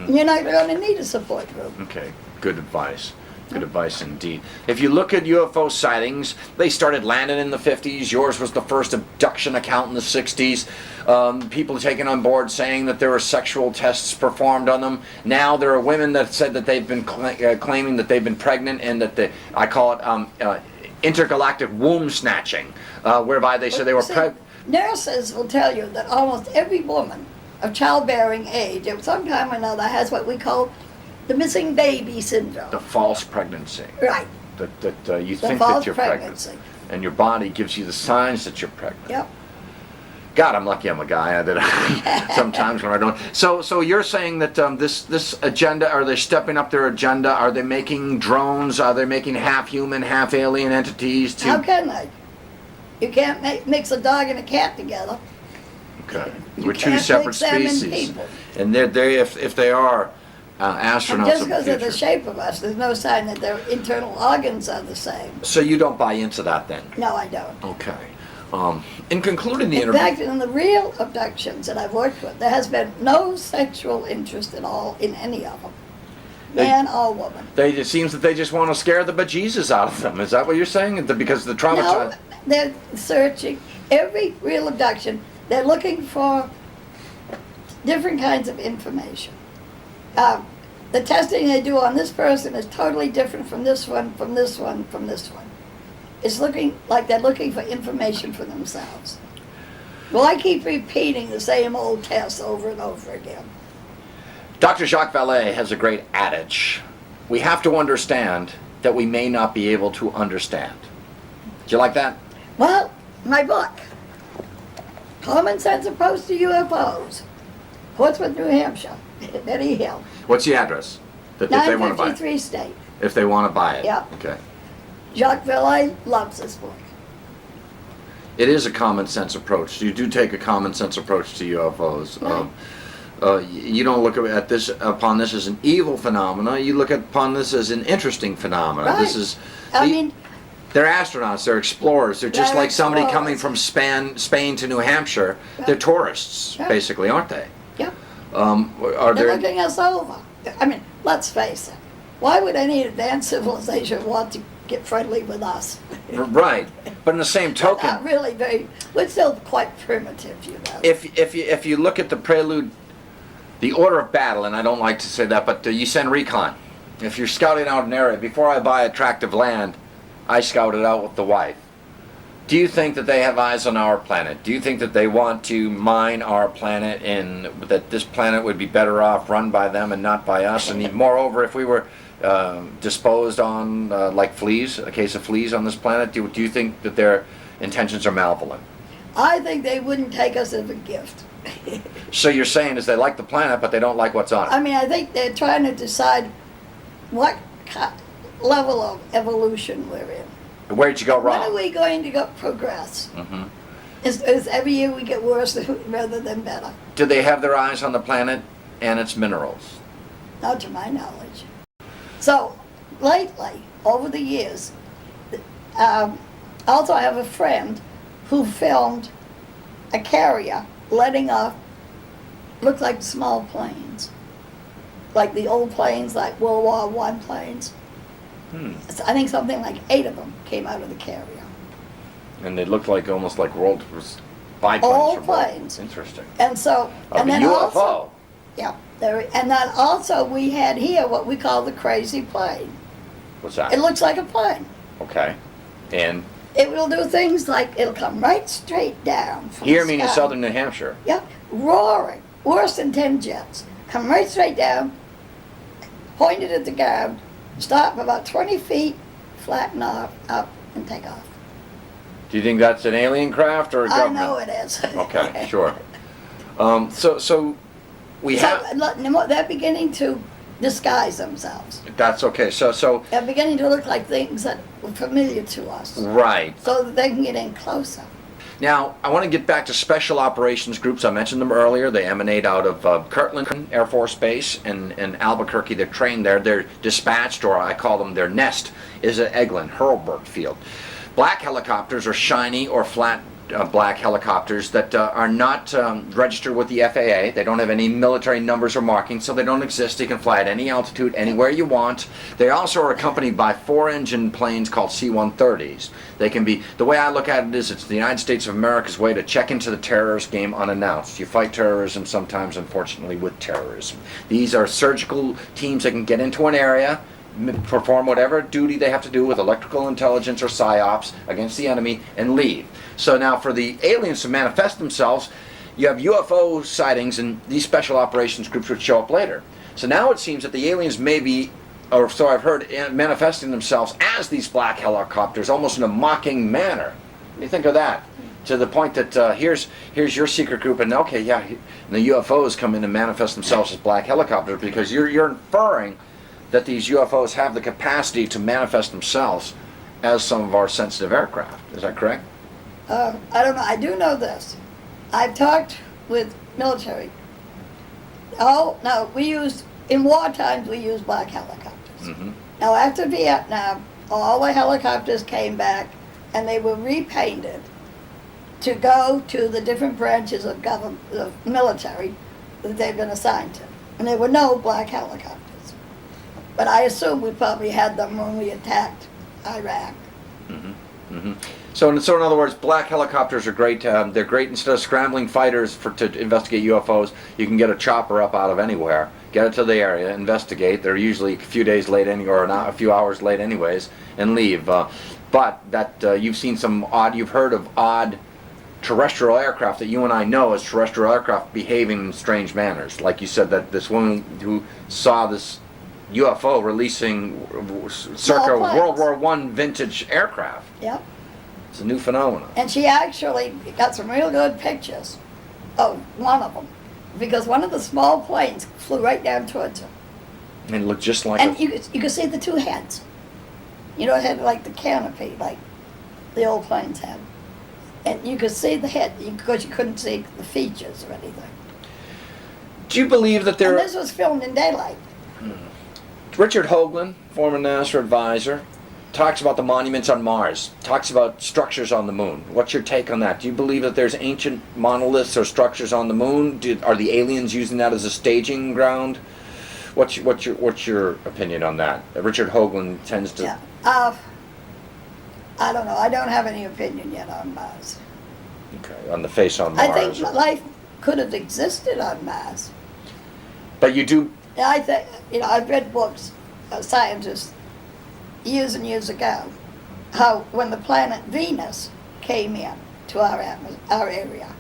You're not going to need a support group. Okay, good advice. Good advice indeed. If you look at UFO sightings, they started landing in the 50s. Yours was the first abduction account in the 60s. People taken on board saying that there were sexual tests performed on them. Now there are women that said that they've been claiming that they've been pregnant, and that I call it intergalactic womb snatching, whereby they said they were pregnant. Nurses will tell you that almost every woman of childbearing age at some time or another has what we call the missing baby syndrome. The false pregnancy. Right. That you The think false that you're pregnancy. pregnant, and your body gives you the signs that you're pregnant. Yep. God, I'm lucky I'm a guy. Sometimes when I don't. So you're saying that this agenda, are they stepping up their agenda? Are they making drones? Are they making half human, half alien entities? How can they? You can't mix a dog and a cat together. Okay. You We're two can't separate mix them and species, people. and if they are astronauts And just of the because of the future. shape of us, there's no sign that their internal organs are the same. So you don't buy into that then? No, I don't. Okay. In concluding the In interview. fact, in the real abductions that I've worked with, there has been no sexual interest at all in any of them, man or woman. It seems that they just want to scare the bejesus out of them. Is that what you're saying? Because the trauma. No, they're searching every real abduction. They're looking for different kinds of information. The testing they do on this person is totally different from this one, from this one, from this one. It's looking like they're looking for information for themselves. Well, I keep repeating the same old tests over and over again. Dr. Jacques Vallée has a great adage. We have to understand that we may not be able to understand. Do you like that? Well, my book, Common Sense Approach to UFOs, Portsmouth, New Hampshire, Betty Hill, What's the address? That if they want to buy it. 953 State. If they want to buy it. Yeah. Okay. Jacques Vallée loves this book. It is a common sense approach. You do take a common sense approach to UFOs. Right. You don't look upon this as an evil phenomena. You look upon this as an interesting phenomena. Right. This is. I mean, They're astronauts. They're explorers. They're just They're like somebody explorers. coming from Spain to New Hampshire. Yeah. They're tourists, Yeah. basically, aren't they? yeah, Are they're there? looking us over. I mean, let's face it. Why would any advanced civilization want to get friendly with us? Right, but in the same Not token, really very. We're still quite primitive, you know. if you look at the prelude, the order of battle, and I don't like to say that, but you send recon. If you're scouting out an area, before I buy a tract of land, I scout it out with the wife. Do you think that they have eyes on our planet? Do you think that they want to mine our planet, and that this planet would be better off run by them and not by us? And moreover, if we were disposed on like fleas, a case of fleas on this planet, do you think that their intentions are malevolent? I think they wouldn't take us as a gift. So you're saying is they like the planet, but they don't like what's on it? I mean, I think they're trying to decide what level of evolution we're in. Where'd you go When are wrong? we going to go progress? Hmm. Is every year we get worse rather than better? Do they have their eyes on the planet and its minerals? Not to my knowledge. So, lately, over the years, also I have a friend who filmed a carrier letting off, looked like small planes. Like the old planes, like World War I planes. So I think something like 8 of them came out of the carrier. And they look like almost like biplanes. All from planes. Interesting. And so, Of and a then UFO. also, yeah, and then also we had here what we call the crazy plane. What's that? It looks like a plane. Okay. And It will do things like it'll come right straight down from here, the meaning sky. southern New Hampshire. Yeah, roaring, worse than 10 jets. Come right straight down, pointed at the ground, stop about 20 feet, flatten off, up, and take off. Do you think that's an alien craft or a I government? know it is. Okay, sure. So we have. They're beginning to disguise themselves. That's okay. So They're beginning to look like things that were familiar to us, right. so that they can get in closer. Now, I want to get back to special operations groups. I mentioned them earlier. They emanate out of Kirtland Air Force Base in Albuquerque. They're trained there. They're dispatched, or I call them their nest, is at Eglin, Hurlburt Field. Black helicopters are shiny or flat black helicopters that are not registered with the FAA. They don't have any military numbers or markings, so they don't exist. You can fly at any altitude, anywhere you want. They also are accompanied by 4-engine planes called C-130s. They can be, the way I look at it is, it's the United States of America's way to check into the terrorist game unannounced. You fight terrorism sometimes, unfortunately, with terrorism. These are surgical teams that can get into an area, perform whatever duty they have to do with electrical intelligence or psyops against the enemy, and leave. So now for the aliens to manifest themselves, you have UFO sightings, and these special operations groups would show up later. So now it seems that the aliens may be, or so I've heard, manifesting themselves as these black helicopters, almost in a mocking manner. What do you think of that? To the point that here's your secret group, and okay, yeah, and the UFOs come in and manifest themselves as black helicopters, because you're inferring that these UFOs have the capacity to manifest themselves as some of our sensitive aircraft. Is that correct? I don't know. I do know this. I've talked with military. Oh, no, in war times, we used black helicopters. Mm-hmm. Now, after Vietnam, all the helicopters came back, and they were repainted to go to the different branches of government, of military that they've been assigned to. And there were no black helicopters. But I assume we probably had them when we attacked Iraq. Mm-hmm. Mm-hmm. So in other words, black helicopters are great. They're great instead of scrambling fighters to investigate UFOs. You can get a chopper up out of anywhere, get it to the area, investigate. They're usually a few days late, or a few hours late, anyways, and leave. But that you've seen you've heard of odd terrestrial aircraft that you and I know as terrestrial aircraft behaving in strange manners. Like you said, that this woman who saw this UFO releasing circa World War I vintage aircraft. Yep. It's a new phenomenon. And she actually got some real good pictures of one of them, because one of the small planes flew right down towards her. And it looked just like And you could see the two heads. You know, it had like the canopy, like the old planes had. And you could see the head, because you couldn't see the features or anything. Do you believe that there... And this was filmed in daylight. Richard Hoagland, former NASA advisor, talks about the monuments on Mars, talks about structures on the moon. What's your take on that? Do you believe that there's ancient monoliths or structures on the moon? Are the aliens using that as a staging ground? What's your opinion on that? Richard Hoagland tends to... Yeah. I don't know. I don't have any opinion yet on Mars. Okay, on the face on Mars. I think life could have existed on Mars. But you do... I think, I've read books of scientists years and years ago, how when the planet Venus came in to our area,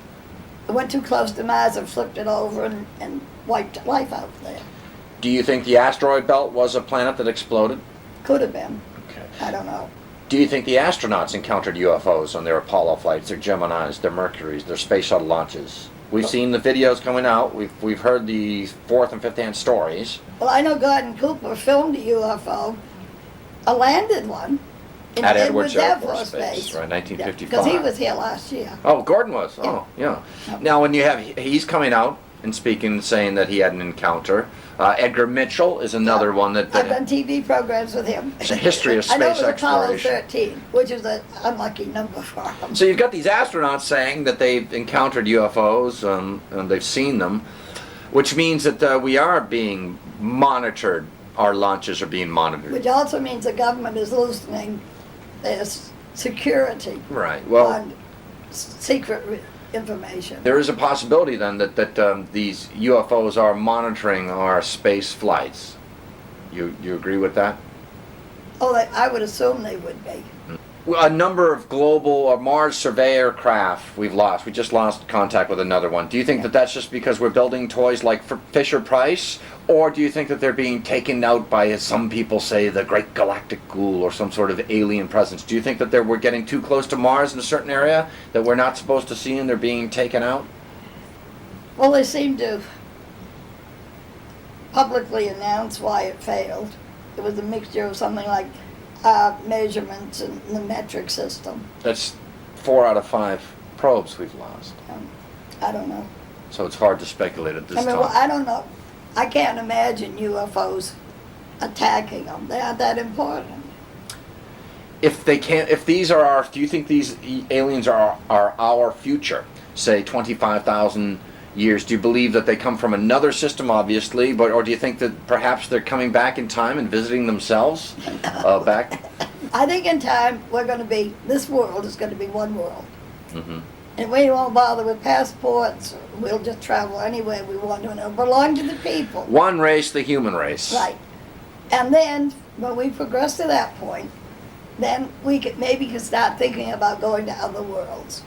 it went too close to Mars and flipped it over and wiped life out there. Do you think the asteroid belt was a planet that exploded? Could have been. Okay. I don't know. Do you think the astronauts encountered UFOs on their Apollo flights, their Geminis, their Mercuries, their space shuttle launches? We've seen the videos coming out. We've heard the fourth and fifth hand stories. Well, I know Gordon Cooper filmed a UFO, a landed one, at Edwards Air Force Base, right, 1955. Because he was here last year. Oh, Gordon was. Oh, yeah. Now, when he's coming out and speaking and saying that he had an encounter. Edgar Mitchell is another one that... I've done TV programs with him. It's a history of space I know it was exploration. Apollo 13, which is an unlucky number for him. So you've got these astronauts saying that they've encountered UFOs and they've seen them, which means that we are being monitored. Our launches are being monitored. Which also means the government is loosening their security Right. Well, on secret information. there is a possibility then that these UFOs are monitoring our space flights. You agree with that? Oh, I would assume they would be. Well, a number of global or Mars surveyor craft we've lost. We just lost contact with another one. Do you think that that's just because we're building toys like Fisher Price? Or do you think that they're being taken out by, as some people say, the great galactic ghoul or some sort of alien presence? Do you think that we're getting too close to Mars in a certain area that we're not supposed to see and they're being taken out? Well, they seem to publicly announce why it failed. It was a mixture of something like measurements and the metric system. That's 4 out of 5 probes we've lost. I don't know. So it's hard to speculate at this time. Well, I don't know. I can't imagine UFOs attacking them. They aren't that important. if they can't, if these are our, do you think these aliens are our future? Say 25,000 years. Do you believe that they come from another system, obviously, but or do you think that perhaps they're coming back in time and visiting themselves back? I think in time this world is going to be one world. Mm-hmm. And we won't bother with passports. We'll just travel anywhere we want to, and it'll belong to the people. One race, the human race. Right. And then, when we progress to that point, then we could start thinking about going to other worlds.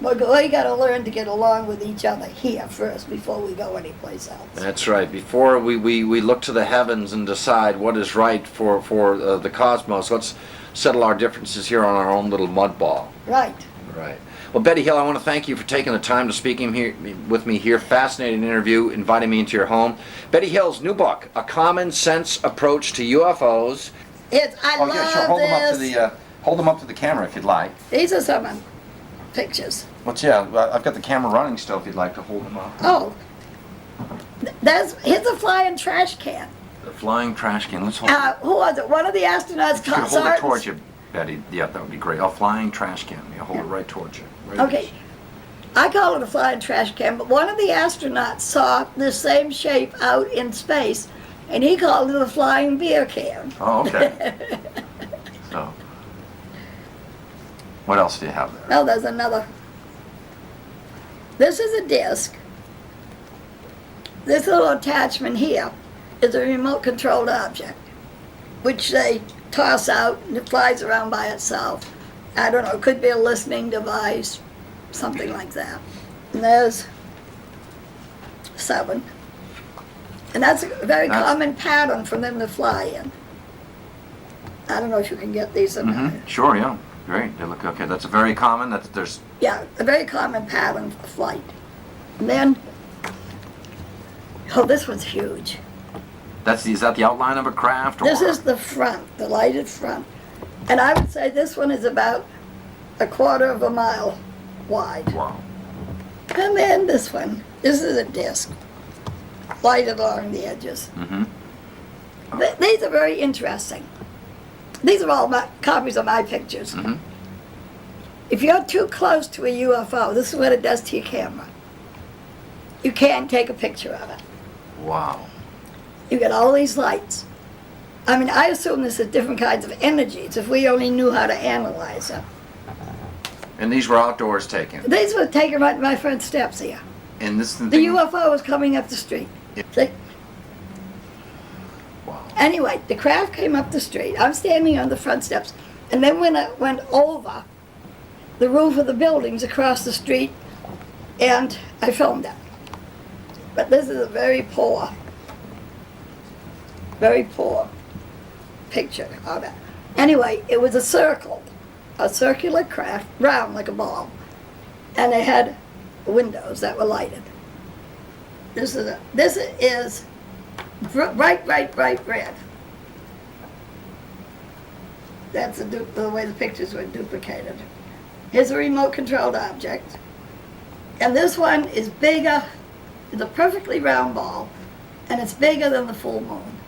But we got to learn to get along with each other here first before we go anyplace else. That's right. Before we look to the heavens and decide what is right for the cosmos, let's settle our differences here on our own little mud ball. Right. Right. Well, Betty Hill, I want to thank you for taking the time to speaking here with me here. Fascinating interview, inviting me into your home. Betty Hill's new book, A Common Sense Approach to UFOs. I love this. Hold them up to the camera if you'd like. These are some pictures. I've got the camera running still if you'd like to hold them up. Oh. Here's a flying trash can. The flying trash can. Let's hold it. Who was it? One of the astronauts. You could hold it towards you, Betty. Yeah, that would be great. Oh, flying trash can. Yeah, hold it right towards you. Right. Okay. I call it a flying trash can, but one of the astronauts saw the same shape out in space, and he called it a flying beer can. Oh, okay. So, what else do you have there? Oh, there's another. This is a disc. This little attachment here is a remote-controlled object, which they toss out and it flies around by itself. I don't know, it could be a listening device, something like that. And there's 7. And that's a very common pattern for them to fly in. I don't know if you can get these or not. Sure, yeah. Great. They look okay. That's a very common. Yeah, a very common pattern for flight. And then, oh, this one's huge. Is that the outline of a craft? Or? This is the front, the lighted front. And I would say this one is about 1/4 of a mile wide. Wow. And then this one, this is a disc, lighted along the edges. These are very interesting. These are all copies of my pictures. If you're too close to a UFO, this is what it does to your camera. You can't take a picture of it. Wow. You get all these lights. I mean, I assume this is different kinds of energies if we only knew how to analyze them. And these were outdoors taken? These were taken right to my front steps here. And this The UFO was coming up the street. See? Wow. Anyway, the craft came up the street. I'm standing on the front steps. And then when it went over the roof of the buildings across the street, and I filmed it. But this is a very poor picture of it. Anyway, it was a circular craft, round like a ball. And it had windows that were lighted. This is bright red. That's the way the pictures were duplicated. Here's a remote-controlled object. And this one is bigger, it's a perfectly round ball, and it's bigger than the full moon.